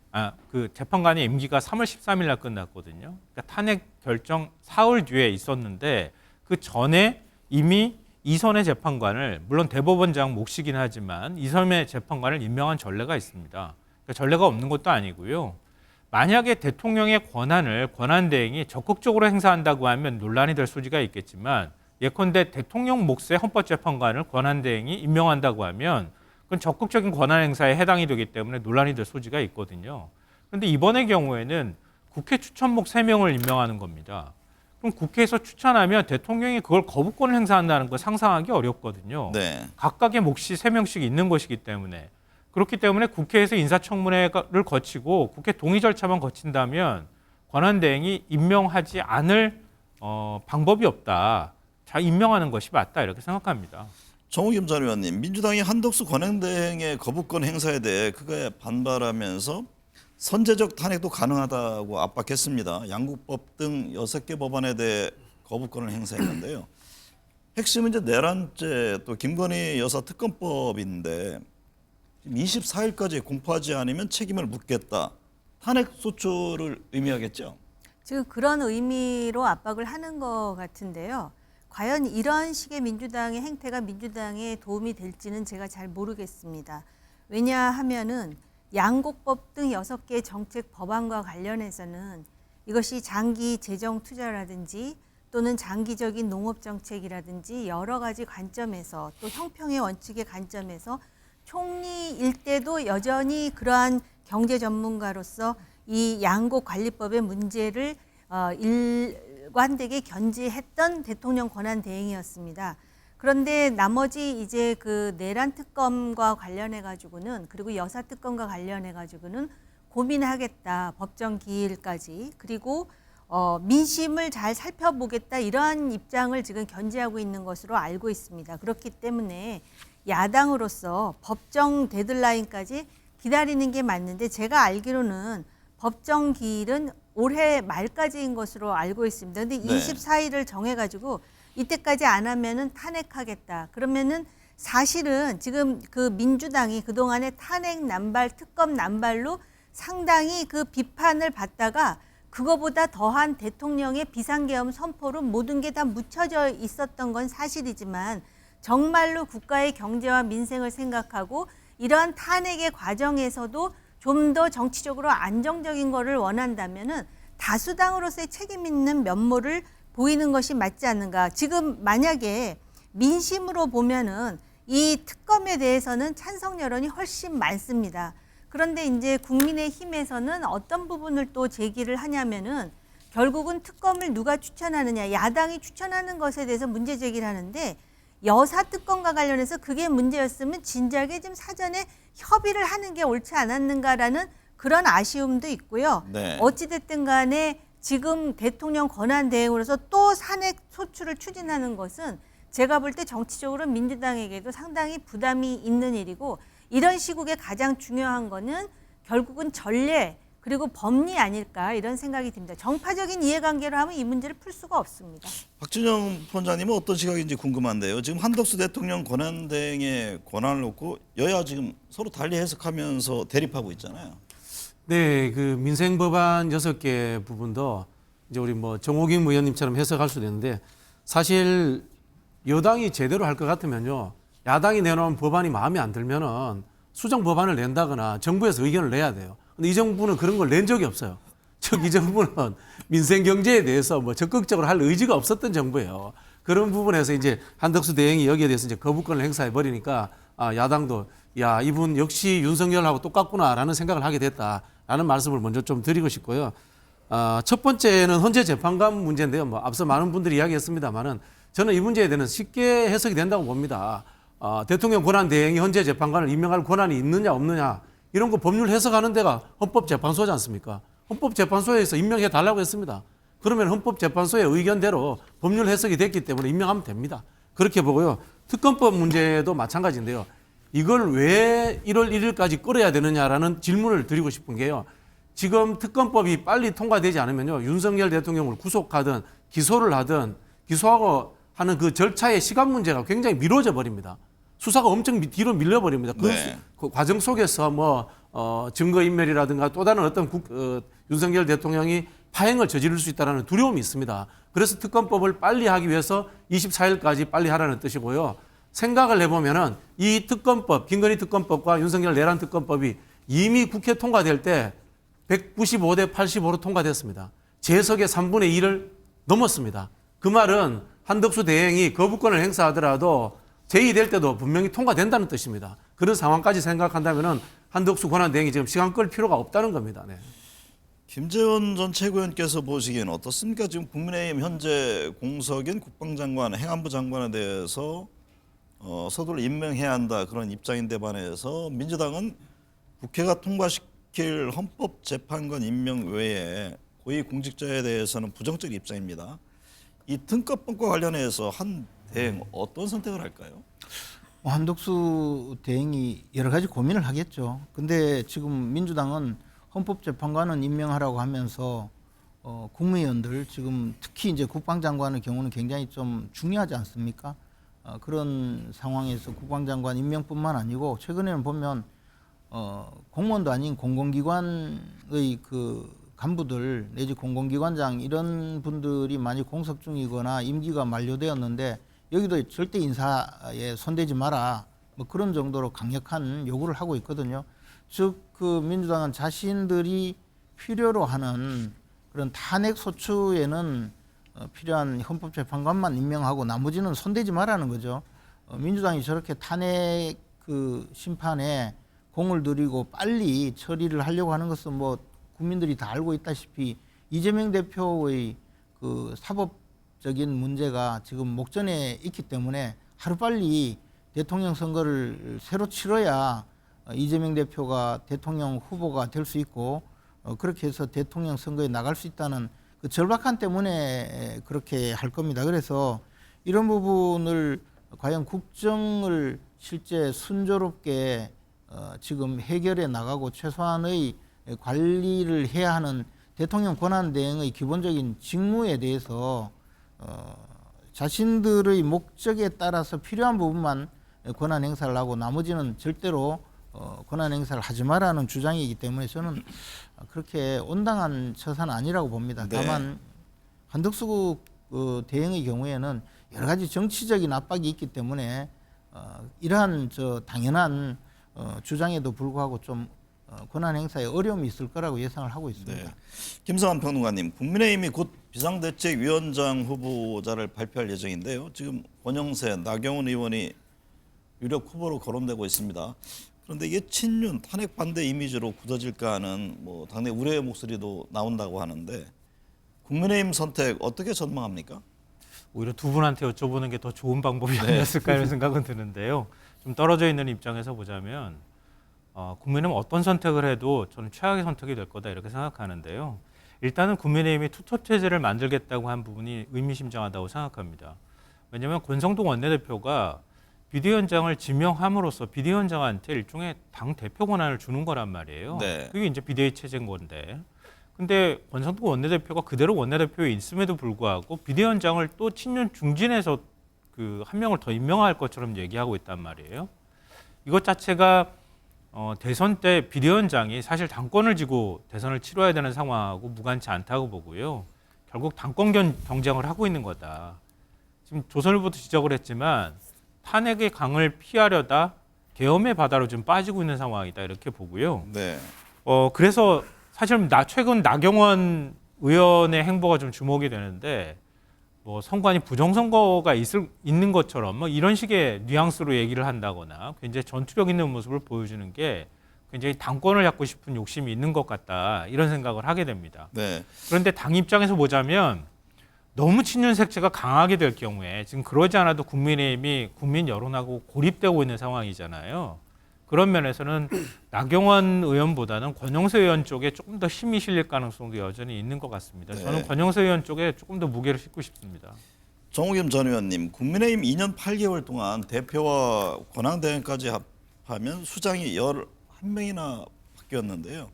그 재판관의 임기가 3월 13일 날 끝났거든요. 그러니까 탄핵 결정 사흘 뒤에 있었는데 그 전에 이미 이선의 재판관을 물론 대법원장 몫이긴 하지만 이선의 재판관을 임명한 전례가 있습니다. 그러니까 전례가 없는 것도 아니고요. 만약에 대통령의 권한대행이 적극적으로 행사한다고 하면 논란이 될 소지가 있겠지만 예컨대 대통령 몫의 헌법재판관을 권한대행이 임명한다고 하면 그건 적극적인 권한 행사에 해당이 되기 때문에 논란이 될 소지가 있거든요. 그런데 이번의 경우에는 국회 추천 몫 3명을 임명하는 겁니다. 그럼 국회에서 추천하면 대통령이 그걸 거부권을 행사한다는 걸 상상하기 어렵거든요. 네. 각각의 몫이 3명씩 있는 것이기 때문에. 그렇기 때문에 국회에서 인사청문회를 거치고 국회 동의 절차만 거친다면 권한대행이 임명하지 않을 방법이 없다. 자, 임명하는 것이 맞다 이렇게 생각합니다. 정우겸 전 의원님, 민주당이 한덕수 권한대행의 거부권 행사에 대해 그거에 반발하면서 선제적 탄핵도 가능하다고 압박했습니다. 양국법 등 6개 법안에 대해 거부권을 행사했는데요. 핵심은 이제 내란죄 또 김건희 여사 특검법인데 24일까지 공포하지 않으면 책임을 묻겠다. 탄핵 소추를 의미하겠죠? 지금 그런 의미로 압박을 하는 것 같은데요. 과연 이런 식의 민주당의 행태가 민주당에 도움이 될지는 제가 잘 모르겠습니다. 왜냐하면은 양곡법 등 6개 정책 법안과 관련해서는 이것이 장기 재정 투자라든지 또는 장기적인 농업 정책이라든지 여러 가지 관점에서 또 형평의 원칙의 관점에서 총리일 때도 여전히 그러한 경제 전문가로서 이 양곡 관리법의 문제를 일관되게 견지했던 대통령 권한 대행이었습니다. 그런데 나머지 이제 그 내란 특검과 관련해 가지고는 그리고 여사 특검과 관련해 가지고는 고민하겠다. 법정 기일까지. 그리고 민심을 잘 살펴보겠다. 이러한 입장을 지금 견지하고 있는 것으로 알고 있습니다. 그렇기 때문에 야당으로서 법정 데드라인까지 기다리는 게 맞는데 제가 알기로는 법정 기일은 올해 말까지인 것으로 알고 있습니다. 근데 24일을 정해 가지고 이때까지 안 하면은 탄핵하겠다. 그러면은 사실은 지금 그 민주당이 그동안의 탄핵 남발, 특검 남발로 상당히 그 비판을 받다가 그거보다 더한 대통령의 비상계엄 선포로 모든 게 다 묻혀져 있었던 건 사실이지만 정말로 국가의 경제와 민생을 생각하고 이러한 탄핵의 과정에서도 좀 더 정치적으로 안정적인 거를 원한다면은 다수당으로서의 책임 있는 면모를 보이는 것이 맞지 않는가. 지금 만약에 민심으로 보면은 이 특검에 대해서는 찬성 여론이 훨씬 많습니다. 그런데 이제 국민의힘에서는 어떤 부분을 또 제기를 하냐면은 결국은 특검을 누가 추천하느냐, 야당이 추천하는 것에 대해서 문제 제기를 하는데 여사 특검과 관련해서 그게 문제였으면 진작에 좀 사전에 협의를 하는 게 옳지 않았는가라는 그런 아쉬움도 있고요. 네. 어찌됐든 간에 지금 대통령 권한 대행으로서 또 탄핵 소추를 추진하는 것은 제가 볼 때 정치적으로 민주당에게도 상당히 부담이 있는 일이고 이런 시국에 가장 중요한 거는 결국은 전례 그리고 법리 아닐까 이런 생각이 듭니다. 정파적인 이해관계로 하면 이 문제를 풀 수가 없습니다. 박진영 본자님은 어떤 시각인지 궁금한데요. 지금 한덕수 대통령 권한대행의 권한을 놓고 여야 지금 서로 달리 해석하면서 대립하고 있잖아요. 네, 그 민생 법안 6개 부분도 이제 우리 뭐 정호ging 의원님처럼 해석할 수도 있는데 사실 여당이 제대로 할 것 같으면요. 야당이 내놓은 법안이 마음에 안 들면은 수정 법안을 낸다거나 정부에서 의견을 내야 돼요. 근데 이 정부는 그런 걸 낸 적이 없어요. 즉 이 정부는 민생 경제에 대해서 뭐 적극적으로 할 의지가 없었던 정부예요. 그런 부분에서 이제 한덕수 대행이 여기에 대해서 이제 거부권을 행사해 버리니까 야당도 야, 이분 역시 윤석열하고 똑같구나라는 생각을 하게 됐다라는 말씀을 먼저 좀 드리고 싶고요. 첫 번째는 헌재 재판관 문제인데요. 뭐 앞서 많은 분들이 이야기했습니다만은 저는 이 문제에 대해서 쉽게 해석이 된다고 봅니다. 대통령 권한 대행이 헌재 재판관을 임명할 권한이 있느냐 없느냐 이런 거 법률 해석하는 데가 헌법재판소지 않습니까? 헌법재판소에서 임명해 달라고 했습니다. 그러면 헌법재판소의 의견대로 법률 해석이 됐기 때문에 임명하면 됩니다. 그렇게 보고요. 특검법 문제도 마찬가지인데요. 이걸 왜 1월 1일까지 끌어야 되느냐라는 질문을 드리고 싶은 게요. 지금 특검법이 빨리 통과되지 않으면요. 윤석열 대통령을 구속하든 기소를 하든 기소하고 하는 그 절차의 시간 문제가 굉장히 미뤄져 버립니다. 수사가 엄청 뒤로 밀려버립니다. 그 과정 속에서 뭐 증거인멸이라든가 또 다른 어떤 윤석열 대통령이 파행을 저지를 수 있다는 두려움이 있습니다. 그래서 특검법을 빨리 하기 위해서 24일까지 빨리 하라는 뜻이고요. 생각을 해보면은 이 특검법, 김건희 특검법과 윤석열 내란 특검법이 이미 국회 통과될 때 195대 85로 통과됐습니다. 재석의 3분의 1을 넘었습니다. 그 말은 한덕수 대행이 거부권을 행사하더라도 제의될 때도 분명히 통과된다는 뜻입니다. 그런 상황까지 생각한다면은 한덕수 권한 대행이 지금 시간 끌 필요가 없다는 겁니다. 네. 김재원 전 최고위원께서 보시기에는 어떻습니까? 지금 국민의힘 현재 공석인 국방장관, 행안부 장관에 대해서 서두를 임명해야 한다 그런 입장인데 반해서 민주당은 국회가 통과시킬 헌법재판관 임명 외에 고위공직자에 대해서는 부정적 입장입니다. 이 특검법과 관련해서 한 대행 어떤 선택을 할까요? 한덕수 대행이 여러 가지 고민을 하겠죠. 근데 지금 민주당은 헌법재판관은 임명하라고 하면서 국무위원들 지금 특히 이제 국방장관의 경우는 굉장히 좀 중요하지 않습니까? 그런 상황에서 국방장관 임명뿐만 아니고 최근에는 보면 공무원도 아닌 공공기관의 그 간부들 내지 공공기관장 이런 분들이 많이 공석 중이거나 임기가 만료되었는데 여기도 절대 인사에 손대지 마라 뭐 그런 정도로 강력한 요구를 하고 있거든요. 즉 그 민주당은 자신들이 필요로 하는 그런 탄핵 소추에는 필요한 헌법재판관만 임명하고 나머지는 손대지 말라는 거죠. 민주당이 저렇게 탄핵 그 심판에 공을 들이고 빨리 처리를 하려고 하는 것은 뭐 국민들이 다 알고 있다시피 이재명 대표의 그 사법적인 문제가 지금 목전에 있기 때문에 하루빨리 대통령 선거를 새로 치러야 이재명 대표가 대통령 후보가 될 수 있고 그렇게 해서 대통령 선거에 나갈 수 있다는 그 절박한 때문에 그렇게 할 겁니다. 그래서 이런 부분을 과연 국정을 실제 순조롭게 지금 해결해 나가고 최소한의 관리를 해야 하는 대통령 권한 대행의 기본적인 직무에 대해서 자신들의 목적에 따라서 필요한 부분만 권한 행사를 하고 나머지는 절대로 권한 행사를 하지 마라는 주장이기 때문에 저는 그렇게 온당한 처사는 아니라고 봅니다. 다만 한덕수 대행의 경우에는 여러 가지 정치적인 압박이 있기 때문에 이러한 당연한 주장에도 불구하고 좀 권한 행사에 어려움이 있을 거라고 예상을 하고 있습니다. 네. 김성환 평론가님, 국민의힘이 곧 비상대책위원장 후보자를 발표할 예정인데요. 지금 권영세, 나경원 의원이 유력 후보로 거론되고 있습니다. 그런데 이게 친윤 탄핵 반대 이미지로 굳어질까 하는 뭐 당내 우려의 목소리도 나온다고 하는데 국민의힘 선택 어떻게 전망합니까? 오히려 두 분한테 여쭤보는 게 더 좋은 방법이 아니었을까 이런 생각은 드는데요. 좀 떨어져 있는 입장에서 보자면 국민의힘은 어떤 선택을 해도 저는 최악의 선택이 될 거다 이렇게 생각하는데요. 일단은 국민의힘이 투톱 체제를 만들겠다고 한 부분이 의미심장하다고 생각합니다. 왜냐하면 권성동 원내대표가 비대위원장을 지명함으로써 비대위원장한테 일종의 당 대표 권한을 주는 거란 말이에요. 네. 그게 이제 비대위 체제인 건데. 근데 권성동 원내대표가 그대로 원내대표에 있음에도 불구하고 비대위원장을 또 친윤 중진에서 그 한 명을 더 임명할 것처럼 얘기하고 있단 말이에요. 이것 자체가 대선 때 비대위원장이 사실 당권을 쥐고 대선을 치러야 되는 상황하고 무관치 않다고 보고요. 결국 당권 경쟁을 하고 있는 거다. 지금 조선일보도 지적을 했지만 탄핵의 강을 피하려다 계엄의 바다로 좀 빠지고 있는 상황이다 이렇게 보고요. 네. 그래서 사실 최근 나경원 의원의 행보가 좀 주목이 되는데 뭐 선관위 부정선거가 있는 것처럼 뭐 이런 식의 뉘앙스로 얘기를 한다거나 굉장히 전투력 있는 모습을 보여주는 게 굉장히 당권을 잡고 싶은 욕심이 있는 것 같다 이런 생각을 하게 됩니다. 네. 그런데 당 입장에서 보자면 너무 친윤 색채가 강하게 될 경우에 지금 그러지 않아도 국민의힘이 국민 여론하고 고립되고 있는 상황이잖아요. 그런 면에서는 나경원 의원보다는 권영세 의원 쪽에 조금 더 힘이 실릴 가능성도 여전히 있는 것 같습니다. 네. 저는 권영세 의원 쪽에 조금 더 무게를 싣고 싶습니다. 정우겸 전 의원님, 국민의힘 2년 8개월 동안 대표와 권한대행까지 합하면 수장이 11명이나 바뀌었는데요.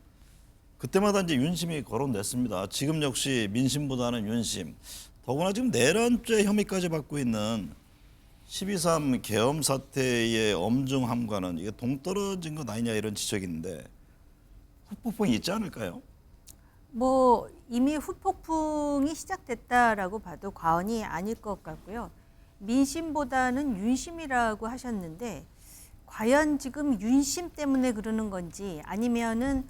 그때마다 이제 윤심이 거론됐습니다. 지금 역시 민심보다는 윤심. 더구나 지금 내란죄 혐의까지 받고 있는 12.3 계엄 사태의 엄중함과는 이게 동떨어진 것 아니냐 이런 지적인데 후폭풍이 있지 않을까요? 뭐 이미 후폭풍이 시작됐다라고 봐도 과언이 아닐 것 같고요. 민심보다는 윤심이라고 하셨는데 과연 지금 윤심 때문에 그러는 건지 아니면은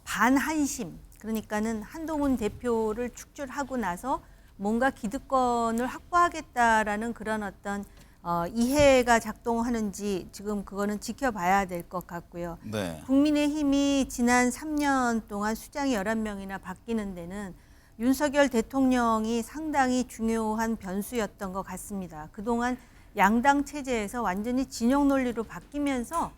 반한심, 그러니까는 한동훈 대표를 축출하고 나서 뭔가 기득권을 확보하겠다라는 그런 어떤 이해가 작동하는지 지금 그거는 지켜봐야 될 것 같고요. 네. 국민의힘이 지난 3년 동안 수장이 11명이나 바뀌는 데는 윤석열 대통령이 상당히 중요한 변수였던 것 같습니다. 그동안 양당 체제에서 완전히 진영 논리로 바뀌면서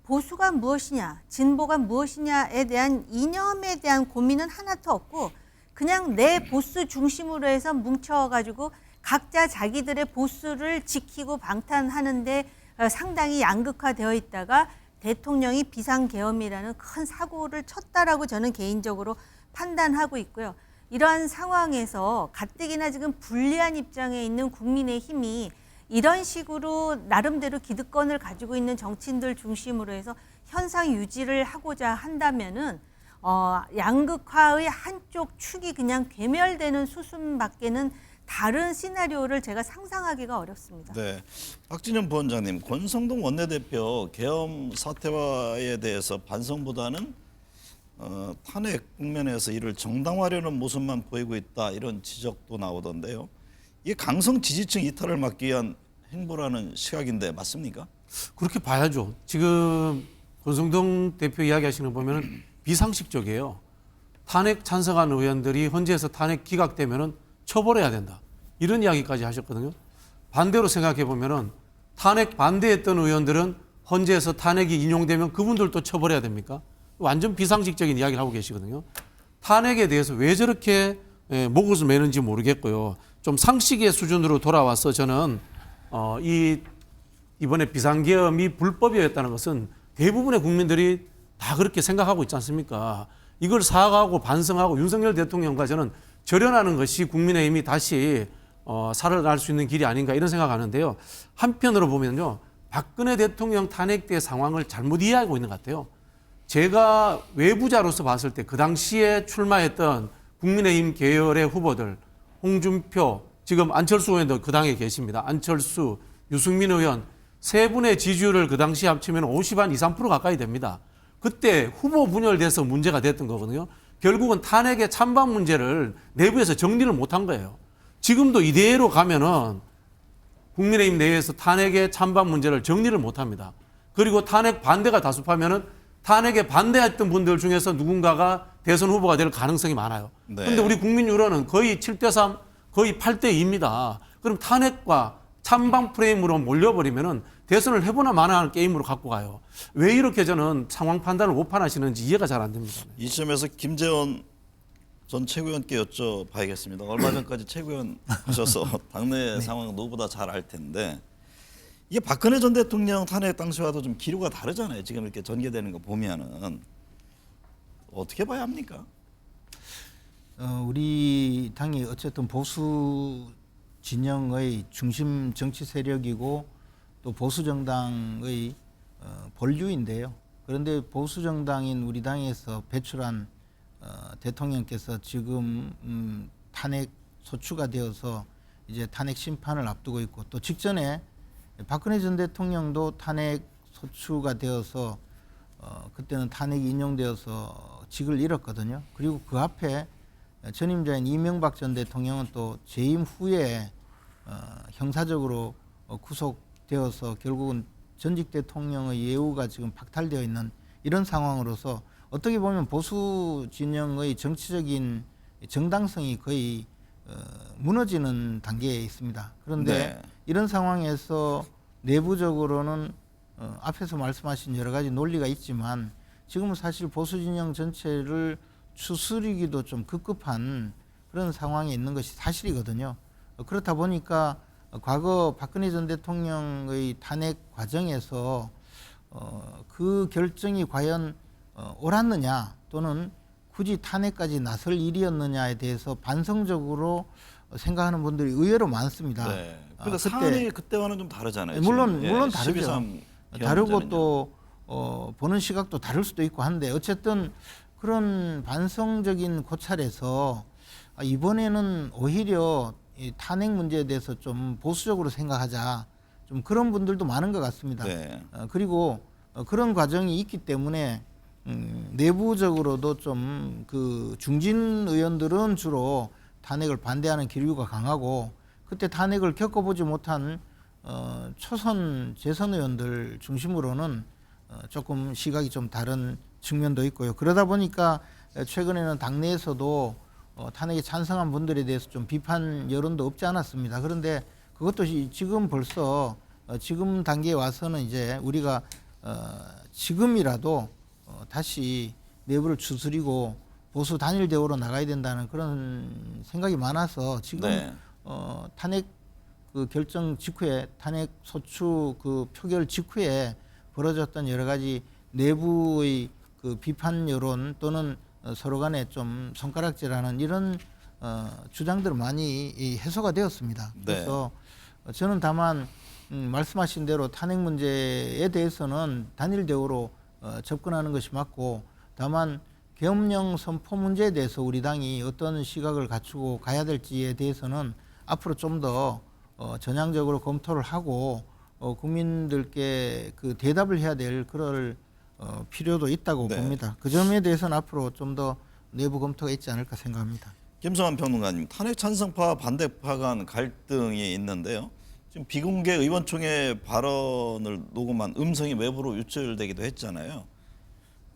보수가 무엇이냐, 진보가 무엇이냐에 대한 이념에 대한 고민은 하나도 없고 그냥 내 보수 중심으로 해서 뭉쳐가지고 각자 자기들의 보수를 지키고 방탄하는데 상당히 양극화되어 있다가 대통령이 비상계엄이라는 큰 사고를 쳤다라고 저는 개인적으로 판단하고 있고요. 이러한 상황에서 가뜩이나 지금 불리한 입장에 있는 국민의힘이 이런 식으로 나름대로 기득권을 가지고 있는 정치인들 중심으로 해서 현상 유지를 하고자 한다면은 양극화의 한쪽 축이 그냥 괴멸되는 수순밖에는 다른 시나리오를 제가 상상하기가 어렵습니다. 네, 박진영 부원장님, 권성동 원내대표 계엄 사태에 대해서 반성보다는 탄핵 국면에서 이를 정당화하려는 모습만 보이고 있다 이런 지적도 나오던데요. 이게 강성 지지층 이탈을 막기 위한 행보라는 시각인데 맞습니까? 그렇게 봐야죠. 지금 권성동 대표 이야기하시는 거 보면은 비상식적이에요. 탄핵 찬성한 의원들이 헌재에서 탄핵 기각되면은 처벌해야 된다. 이런 이야기까지 하셨거든요. 반대로 생각해 보면은 탄핵 반대했던 의원들은 헌재에서 탄핵이 인용되면 그분들도 처벌해야 됩니까? 완전 비상식적인 이야기를 하고 계시거든요. 탄핵에 대해서 왜 저렇게 목을 매는지 모르겠고요. 좀 상식의 수준으로 돌아와서 저는 이번에 비상계엄이 불법이었다는 것은 대부분의 국민들이 다 그렇게 생각하고 있지 않습니까? 이걸 사과하고 반성하고 윤석열 대통령과 저는 절연하는 것이 국민의힘이 다시 살아날 수 있는 길이 아닌가 이런 생각하는데요. 한편으로 보면요. 박근혜 대통령 탄핵 때 상황을 잘못 이해하고 있는 것 같아요. 제가 외부자로서 봤을 때 그 당시에 출마했던 국민의힘 계열의 후보들 홍준표, 지금 안철수 의원도 그 당에 계십니다. 안철수, 유승민 의원 세 분의 지지율을 그 당시에 합치면 50한 2, 3% 가까이 됩니다. 그때 후보 분열돼서 문제가 됐던 거거든요. 결국은 탄핵의 찬반 문제를 내부에서 정리를 못한 거예요. 지금도 이대로 가면은 국민의힘 내에서 탄핵의 찬반 문제를 정리를 못합니다. 그리고 탄핵 반대가 다수파면은 탄핵에 반대했던 분들 중에서 누군가가 대선 후보가 될 가능성이 많아요. 그런데 네. 우리 국민 여론은 거의 7대3, 거의 8대2입니다. 그럼 탄핵과 찬반 프레임으로 몰려버리면은 대선을 해보나 마나 하는 게임으로 갖고 가요. 왜 이렇게 저는 상황 판단을 오판하시는지 이해가 잘 안 됩니다. 이 점에서 김재원 전 최고위원께 여쭤봐야겠습니다. 얼마 전까지 최고위원 하셔서 당내 상황 누구보다 잘 알 텐데 이게 박근혜 전 대통령 탄핵 당시와도 좀 기류가 다르잖아요. 지금 이렇게 전개되는 거 보면은 어떻게 봐야 합니까? 우리 당이 어쨌든 보수 진영의 중심 정치 세력이고 또 보수 정당의 본류인데요. 그런데 보수 정당인 우리 당에서 배출한 대통령께서 지금 탄핵 소추가 되어서 이제 탄핵 심판을 앞두고 있고 또 직전에 박근혜 전 대통령도 탄핵 소추가 되어서 그때는 탄핵이 인용되어서 직을 잃었거든요. 그리고 그 앞에 전임자인 이명박 전 대통령은 또 재임 후에 형사적으로 구속되어서 결국은 전직 대통령의 예우가 지금 박탈되어 있는 이런 상황으로서 어떻게 보면 보수 진영의 정치적인 정당성이 거의 무너지는 단계에 있습니다. 그런데 네. 이런 상황에서 내부적으로는 앞에서 말씀하신 여러 가지 논리가 있지만 지금은 사실 보수 진영 전체를 추스리기도 좀 급급한 그런 상황에 있는 것이 사실이거든요. 그렇다 보니까 과거 박근혜 전 대통령의 탄핵 과정에서 그 결정이 과연 옳았느냐 또는 굳이 탄핵까지 나설 일이었느냐에 대해서 반성적으로 생각하는 분들이 의외로 많습니다. 네. 그러니까 사안이 그때와는 좀 다르잖아요. 물론 지금. 물론 예, 다르죠. 12.3 다르고 문제는요. 또 보는 시각도 다를 수도 있고 한데 어쨌든 그런 반성적인 고찰에서 이번에는 오히려 이 탄핵 문제에 대해서 좀 보수적으로 생각하자 좀 그런 분들도 많은 것 같습니다. 네. 그리고 그런 과정이 있기 때문에 내부적으로도 좀 그 중진 의원들은 주로 탄핵을 반대하는 기류가 강하고 그때 탄핵을 겪어보지 못한 초선 재선 의원들 중심으로는 조금 시각이 좀 다른 측면도 있고요. 그러다 보니까 최근에는 당내에서도 탄핵에 찬성한 분들에 대해서 좀 비판 여론도 없지 않았습니다. 그런데 그것도 지금 벌써 지금 단계에 와서는 이제 우리가 지금이라도 다시 내부를 추스리고 보수 단일 대우로 나가야 된다는 그런 생각이 많아서 지금 네. 탄핵 그 결정 직후에 탄핵 소추 그 표결 직후에 벌어졌던 여러 가지 내부의 그 비판 여론 또는 서로 간에 좀 손가락질하는 이런 주장들은 많이 해소가 되었습니다. 네. 그래서 저는 다만 말씀하신 대로 탄핵 문제에 대해서는 단일 대우로 접근하는 것이 맞고 다만 계엄령 선포 문제에 대해서 우리 당이 어떤 시각을 갖추고 가야 될지에 대해서는 앞으로 좀 더 전향적으로 검토를 하고 국민들께 그 대답을 해야 될 그럴 필요도 있다고 네. 봅니다. 그 점에 대해서는 앞으로 좀 더 내부 검토가 있지 않을까 생각합니다. 김성환 평론가님, 탄핵 찬성파 반대파 간 갈등이 있는데요. 지금 비공개 의원총회 발언을 녹음한 음성이 외부로 유출되기도 했잖아요.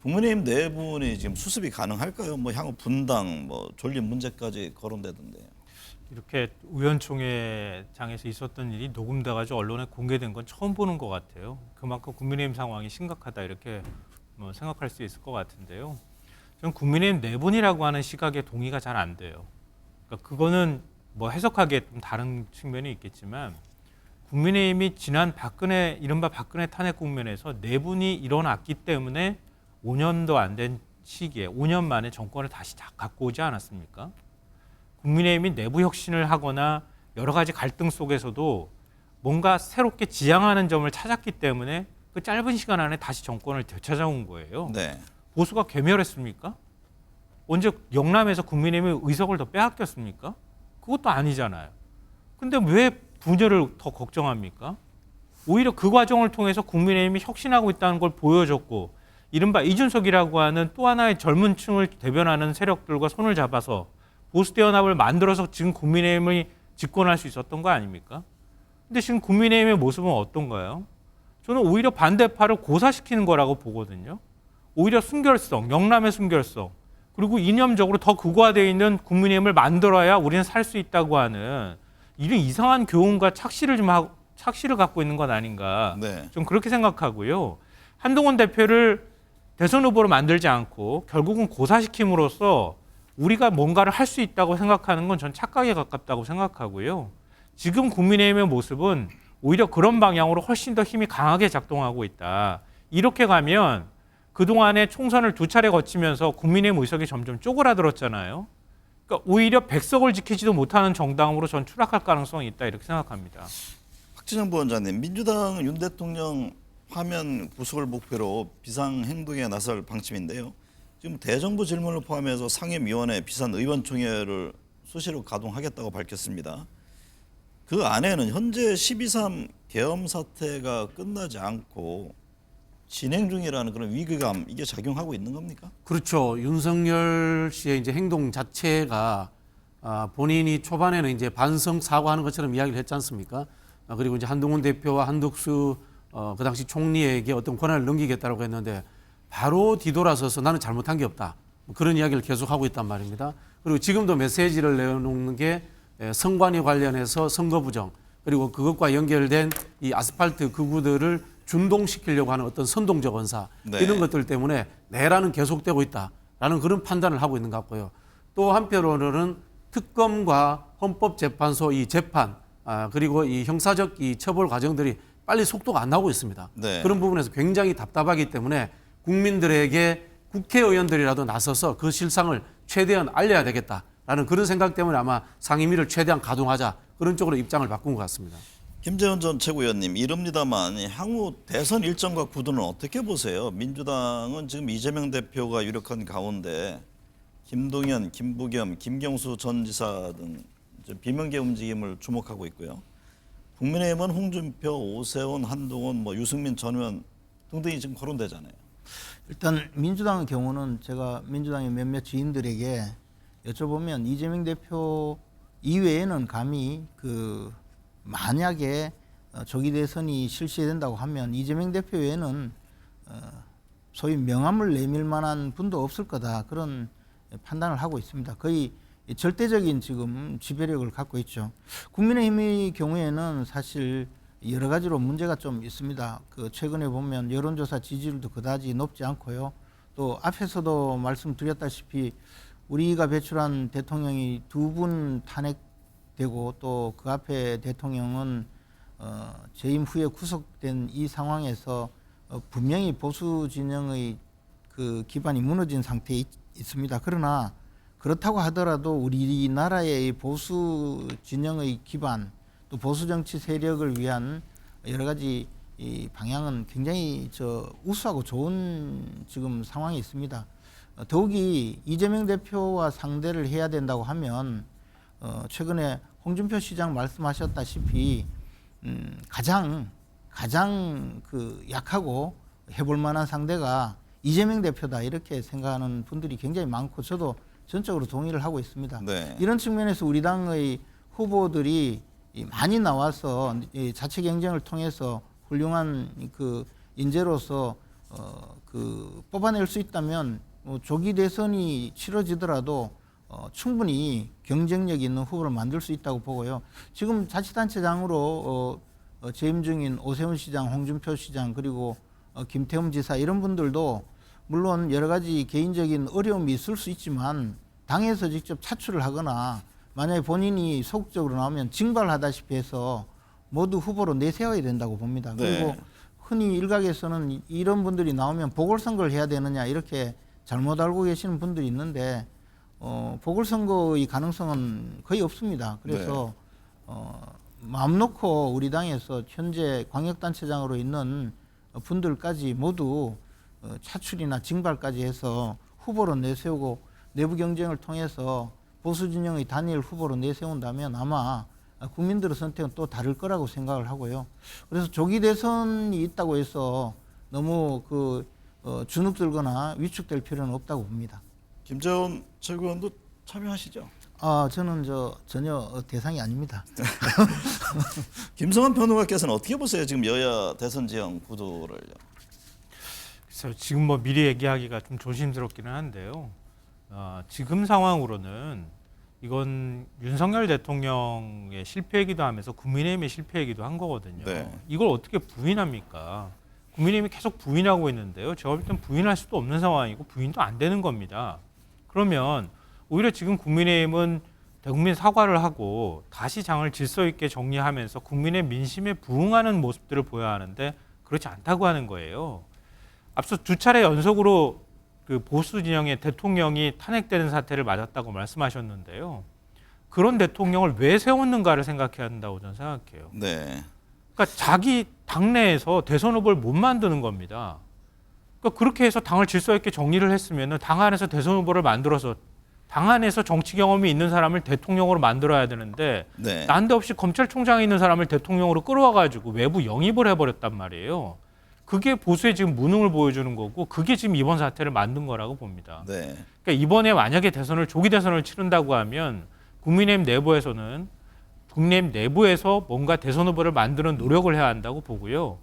국민의힘 내분이 지금 수습이 가능할까요? 뭐 향후 분당, 뭐 존립 문제까지 거론되던데요. 이렇게 의원총회장에서 있었던 일이 녹음돼가지고 언론에 공개된 건 처음 보는 것 같아요. 그만큼 국민의힘 상황이 심각하다 이렇게 뭐 생각할 수 있을 것 같은데요. 저는 국민의힘 내분이라고 하는 시각에 동의가 잘 안 돼요. 그러니까 그거는 뭐 해석하기에 좀 다른 측면이 있겠지만 국민의힘이 지난 이른바 박근혜 탄핵 국면에서 내분이 일어났기 때문에 5년도 안 된 시기에 5년 만에 정권을 다시 갖고 오지 않았습니까? 국민의힘이 내부 혁신을 하거나 여러 가지 갈등 속에서도 뭔가 새롭게 지향하는 점을 찾았기 때문에 그 짧은 시간 안에 다시 정권을 되찾아온 거예요. 네. 보수가 괴멸했습니까? 언제 영남에서 국민의힘이 의석을 더 빼앗겼습니까? 그것도 아니잖아요. 근데 왜 분열을 더 걱정합니까? 오히려 그 과정을 통해서 국민의힘이 혁신하고 있다는 걸 보여줬고 이른바 이준석이라고 하는 또 하나의 젊은 층을 대변하는 세력들과 손을 잡아서 보수대연합을 만들어서 지금 국민의힘이 집권할 수 있었던 거 아닙니까? 근데 지금 국민의힘의 모습은 어떤가요? 저는 오히려 반대파를 고사시키는 거라고 보거든요. 오히려 순결성, 영남의 순결성, 그리고 이념적으로 더 극화되어 있는 국민의힘을 만들어야 우리는 살 수 있다고 하는 이런 이상한 교훈과 착시를 갖고 있는 건 아닌가. 네. 좀 그렇게 생각하고요. 한동훈 대표를 대선 후보로 만들지 않고 결국은 고사시킴으로써 우리가 뭔가를 할 수 있다고 생각하는 건 전 착각에 가깝다고 생각하고요. 지금 국민의힘의 모습은 오히려 그런 방향으로 훨씬 더 힘이 강하게 작동하고 있다. 이렇게 가면 그동안에 총선을 2차례 거치면서 국민의힘 의석이 점점 쪼그라들었잖아요. 그러니까 오히려 백석을 지키지도 못하는 정당으로 전 추락할 가능성이 있다 이렇게 생각합니다. 박지정 부원장님, 민주당은 윤 대통령 화면 구속을 목표로 비상행동에 나설 방침인데요. 지금 대정부 질문을 포함해서 상임위원회 비상의원총회를 수시로 가동하겠다고 밝혔습니다. 그 안에는 현재 12.3 계엄 사태가 끝나지 않고 진행 중이라는 그런 위기감 이게 작용하고 있는 겁니까? 그렇죠. 윤석열 씨의 이제 행동 자체가 본인이 초반에는 이제 반성 사과하는 것처럼 이야기를 했지 않습니까? 그리고 이제 한동훈 대표와 한덕수 그 당시 총리에게 어떤 권한을 넘기겠다라고 했는데 바로 뒤돌아서서 나는 잘못한 게 없다. 그런 이야기를 계속하고 있단 말입니다. 그리고 지금도 메시지를 내놓는 게 선관위 관련해서 선거 부정 그리고 그것과 연결된 이 아스팔트 극우들을 준동시키려고 하는 어떤 선동적 언사 네. 이런 것들 때문에 내란은 계속되고 있다라는 그런 판단을 하고 있는 것 같고요. 또 한편으로는 특검과 헌법재판소 이 재판 그리고 이 형사적 이 처벌 과정들이 빨리 속도가 안 나오고 있습니다. 네. 그런 부분에서 굉장히 답답하기 때문에 국민들에게 국회의원들이라도 나서서 그 실상을 최대한 알려야 되겠다라는 그런 생각 때문에 아마 상임위를 최대한 가동하자 그런 쪽으로 입장을 바꾼 것 같습니다. 김재원 전 최고위원님, 이릅니다만 향후 대선 일정과 구도는 어떻게 보세요? 민주당은 지금 이재명 대표가 유력한 가운데 김동연, 김부겸, 김경수 전 지사 등 비명계 움직임을 주목하고 있고요. 국민의힘은 홍준표, 오세훈, 한동훈, 유승민 전 의원 등등이 지금 거론되잖아요. 일단 민주당의 경우는 제가 민주당의 몇몇 지인들에게 여쭤보면 이재명 대표 이외에는 감히 만약에 조기 대선이 실시된다고 하면 이재명 대표 외에는 소위 명함을 내밀 만한 분도 없을 거다 그런 판단을 하고 있습니다. 거의 절대적인 지금 지배력을 갖고 있죠. 국민의힘의 경우에는 사실 여러 가지로 문제가 좀 있습니다. 최근에 보면 여론조사 지지율도 그다지 높지 않고요. 또 앞에서도 말씀드렸다시피 우리가 배출한 대통령이 2분 탄핵되고 또 그 앞에 대통령은 재임 후에 구속된 이 상황에서 분명히 보수 진영의 그 기반이 무너진 상태에 있습니다. 그러나 그렇다고 하더라도 우리나라의 보수 진영의 기반 또 보수 정치 세력을 위한 여러 가지 이 방향은 굉장히 우수하고 좋은 지금 상황이 있습니다. 더욱이 이재명 대표와 상대를 해야 된다고 하면 최근에 홍준표 시장 말씀하셨다시피 가장 약하고 해볼 만한 상대가 이재명 대표다 이렇게 생각하는 분들이 굉장히 많고 저도 전적으로 동의를 하고 있습니다. 네. 이런 측면에서 우리 당의 후보들이 많이 나와서 자체 경쟁을 통해서 훌륭한 인재로서 뽑아낼 수 있다면 조기 대선이 치러지더라도 충분히 경쟁력 있는 후보를 만들 수 있다고 보고요. 지금 자치단체장으로 재임 중인 오세훈 시장, 홍준표 시장 그리고 김태흠 지사 이런 분들도 물론 여러 가지 개인적인 어려움이 있을 수 있지만 당에서 직접 차출을 하거나 만약에 본인이 소극적으로 나오면 징발하다시피 해서 모두 후보로 내세워야 된다고 봅니다. 네. 그리고 흔히 일각에서는 이런 분들이 나오면 보궐선거를 해야 되느냐 이렇게 잘못 알고 계시는 분들이 있는데 보궐선거의 가능성은 거의 없습니다. 그래서 마음 놓고 우리 당에서 현재 광역단체장으로 있는 분들까지 모두 차출이나 징발까지 해서 후보로 내세우고 내부 경쟁을 통해서 보수 진영의 단일 후보로 내세운다면 아마 국민들의 선택은 또 다를 거라고 생각을 하고요. 그래서 조기 대선이 있다고 해서 너무 주눅들거나 위축될 필요는 없다고 봅니다. 김재원 최고위원도 참여하시죠? 저는 전혀 대상이 아닙니다. 김성환 평론가께서는 어떻게 보세요? 지금 여야 대선 지형 구도를. 그래서 지금 뭐 미리 얘기하기가 좀 조심스럽기는 한데요. 지금 상황으로는 이건 윤석열 대통령의 실패이기도 하면서 국민의힘의 실패이기도 한 거거든요. 네. 이걸 어떻게 부인합니까? 국민의힘이 계속 부인하고 있는데요. 제가 볼 땐 부인할 수도 없는 상황이고 부인도 안 되는 겁니다. 그러면 오히려 지금 국민의힘은 대국민 사과를 하고 다시 장을 질서 있게 정리하면서 국민의 민심에 부응하는 모습들을 보여야 하는데 그렇지 않다고 하는 거예요. 앞서 2차례 연속으로 그 보수 진영의 대통령이 탄핵되는 사태를 맞았다고 말씀하셨는데요. 그런 대통령을 왜 세웠는가를 생각해야 한다고 저는 생각해요. 네. 그러니까 자기 당내에서 대선 후보를 못 만드는 겁니다. 그러니까 그렇게 해서 당을 질서 있게 정리를 했으면 당 안에서 대선 후보를 만들어서 당 안에서 정치 경험이 있는 사람을 대통령으로 만들어야 되는데 네. 난데없이 검찰총장에 있는 사람을 대통령으로 끌어와가지고 외부 영입을 해버렸단 말이에요. 그게 보수의 지금 무능을 보여주는 거고 그게 지금 이번 사태를 만든 거라고 봅니다. 네. 그러니까 이번에 만약에 조기 대선을 치른다고 하면 국민의힘 내부에서 뭔가 대선 후보를 만드는 노력을 해야 한다고 보고요.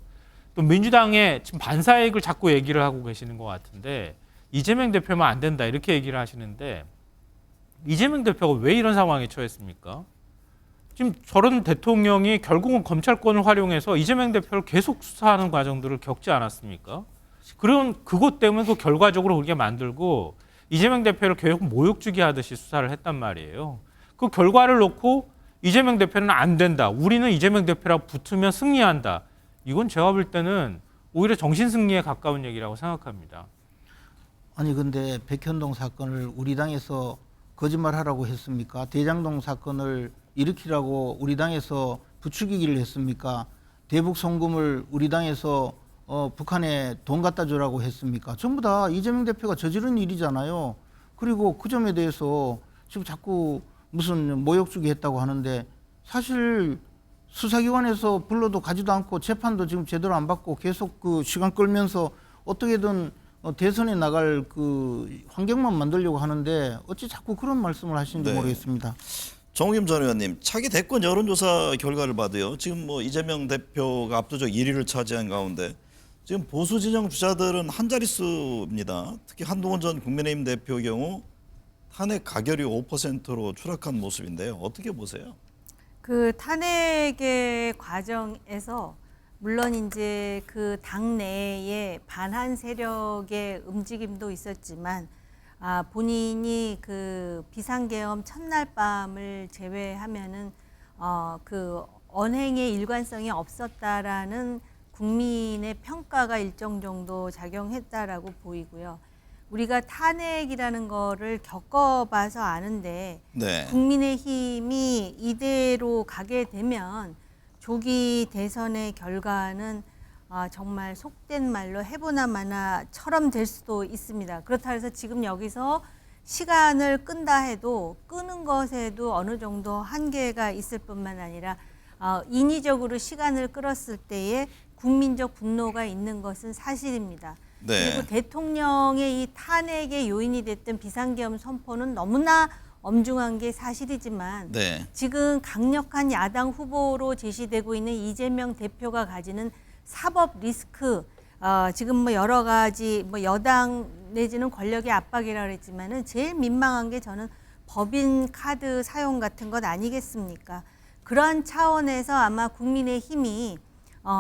또 민주당의 지금 반사이익을 자꾸 얘기를 하고 계시는 것 같은데 이재명 대표만 안 된다 이렇게 얘기를 하시는데 이재명 대표가 왜 이런 상황에 처했습니까? 지금 저런 대통령이 결국은 검찰권을 활용해서 이재명 대표를 계속 수사하는 과정들을 겪지 않았습니까? 그런 그것 때문에 그 결과적으로 그렇게 만들고 이재명 대표를 계속 모욕주기 하듯이 수사를 했단 말이에요. 그 결과를 놓고 이재명 대표는 안 된다. 우리는 이재명 대표랑 붙으면 승리한다. 이건 제가 볼 때는 오히려 정신승리에 가까운 얘기라고 생각합니다. 아니 근데 백현동 사건을 우리 당에서 거짓말하라고 했습니까? 대장동 사건을 일으키라고 우리 당에서 부추기기를 했습니까? 대북 송금을 우리 당에서 북한에 돈 갖다 주라고 했습니까? 전부 다 이재명 대표가 저지른 일이잖아요. 그리고 그 점에 대해서 지금 자꾸 무슨 모욕주기 했다고 하는데 사실 수사기관에서 불러도 가지도 않고 재판도 지금 제대로 안 받고 계속 그 시간 끌면서 어떻게든 대선에 나갈 그 환경만 만들려고 하는데 어찌 자꾸 그런 말씀을 하시는지 네. 모르겠습니다. 정우김 전 의원님, 차기 대권 여론조사 결과를 봐도요. 지금 뭐 이재명 대표가 압도적 1위를 차지한 가운데 지금 보수 진영 주자들은 한 자릿수입니다. 특히 한동훈 전 국민의힘 대표의 경우 탄핵 가결이 5%로 추락한 모습인데요. 어떻게 보세요? 그 탄핵의 과정에서 물론 이제 그 당내에 반한 세력의 움직임도 있었지만 본인이 그 비상계엄 첫날 밤을 제외하면은 그 언행의 일관성이 없었다라는 국민의 평가가 일정 정도 작용했다라고 보이고요. 우리가 탄핵이라는 거를 겪어봐서 아는데 네. 국민의힘이 이대로 가게 되면 조기 대선의 결과는 정말 속된 말로 해보나 마나처럼 될 수도 있습니다. 그렇다 해서 지금 여기서 시간을 끈다 해도 끄는 것에도 어느 정도 한계가 있을 뿐만 아니라 인위적으로 시간을 끌었을 때에 국민적 분노가 있는 것은 사실입니다. 네. 그리고 대통령의 이 탄핵의 요인이 됐던 비상계엄 선포는 너무나 엄중한 게 사실이지만 네. 지금 강력한 야당 후보로 제시되고 있는 이재명 대표가 가지는 사법 리스크, 지금 뭐 여러 가지 뭐 여당 내지는 권력의 압박이라 그랬지만은 제일 민망한 게 저는 법인 카드 사용 같은 것 아니겠습니까? 그러한 차원에서 아마 국민의힘이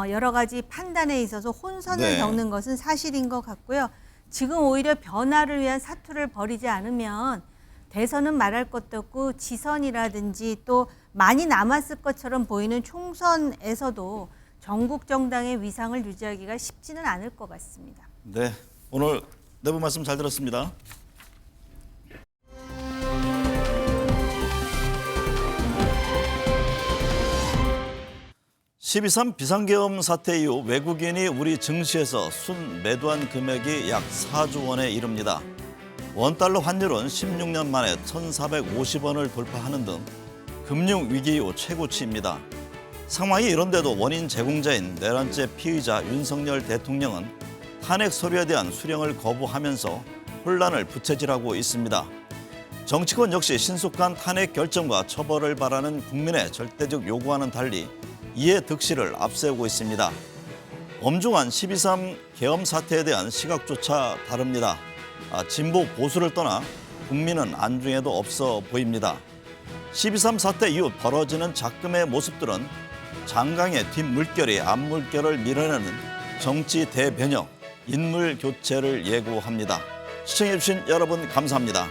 여러 가지 판단에 있어서 혼선을 네. 겪는 것은 사실인 것 같고요. 지금 오히려 변화를 위한 사투를 벌이지 않으면 대선은 말할 것도 없고 지선이라든지 또 많이 남았을 것처럼 보이는 총선에서도 전국 정당의 위상을 유지하기가 쉽지는 않을 것 같습니다. 네. 오늘 내부 말씀 잘 들었습니다. (12.3) 비상계엄 사태 이후 외국인이 우리 증시에서 순 매도한 금액이 약 4조 원에 이릅니다. 원달러 환율은 16년 만에 1,450원을 돌파하는 등 금융위기 이후 최고치입니다. 상황이 이런데도 원인 제공자인 내란죄 피의자 윤석열 대통령은 탄핵 서류에 대한 수령을 거부하면서 혼란을 부채질하고 있습니다. 정치권 역시 신속한 탄핵 결정과 처벌을 바라는 국민의 절대적 요구와는 달리 이해 득실을 앞세우고 있습니다. 엄중한 12.3 계엄 사태에 대한 시각조차 다릅니다. 진보 보수를 떠나 국민은 안중에도 없어 보입니다. 12.3 사태 이후 벌어지는 작금의 모습들은 장강의 뒷물결이 앞물결을 밀어내는 정치 대변형, 인물 교체를 예고합니다. 시청해주신 여러분 감사합니다.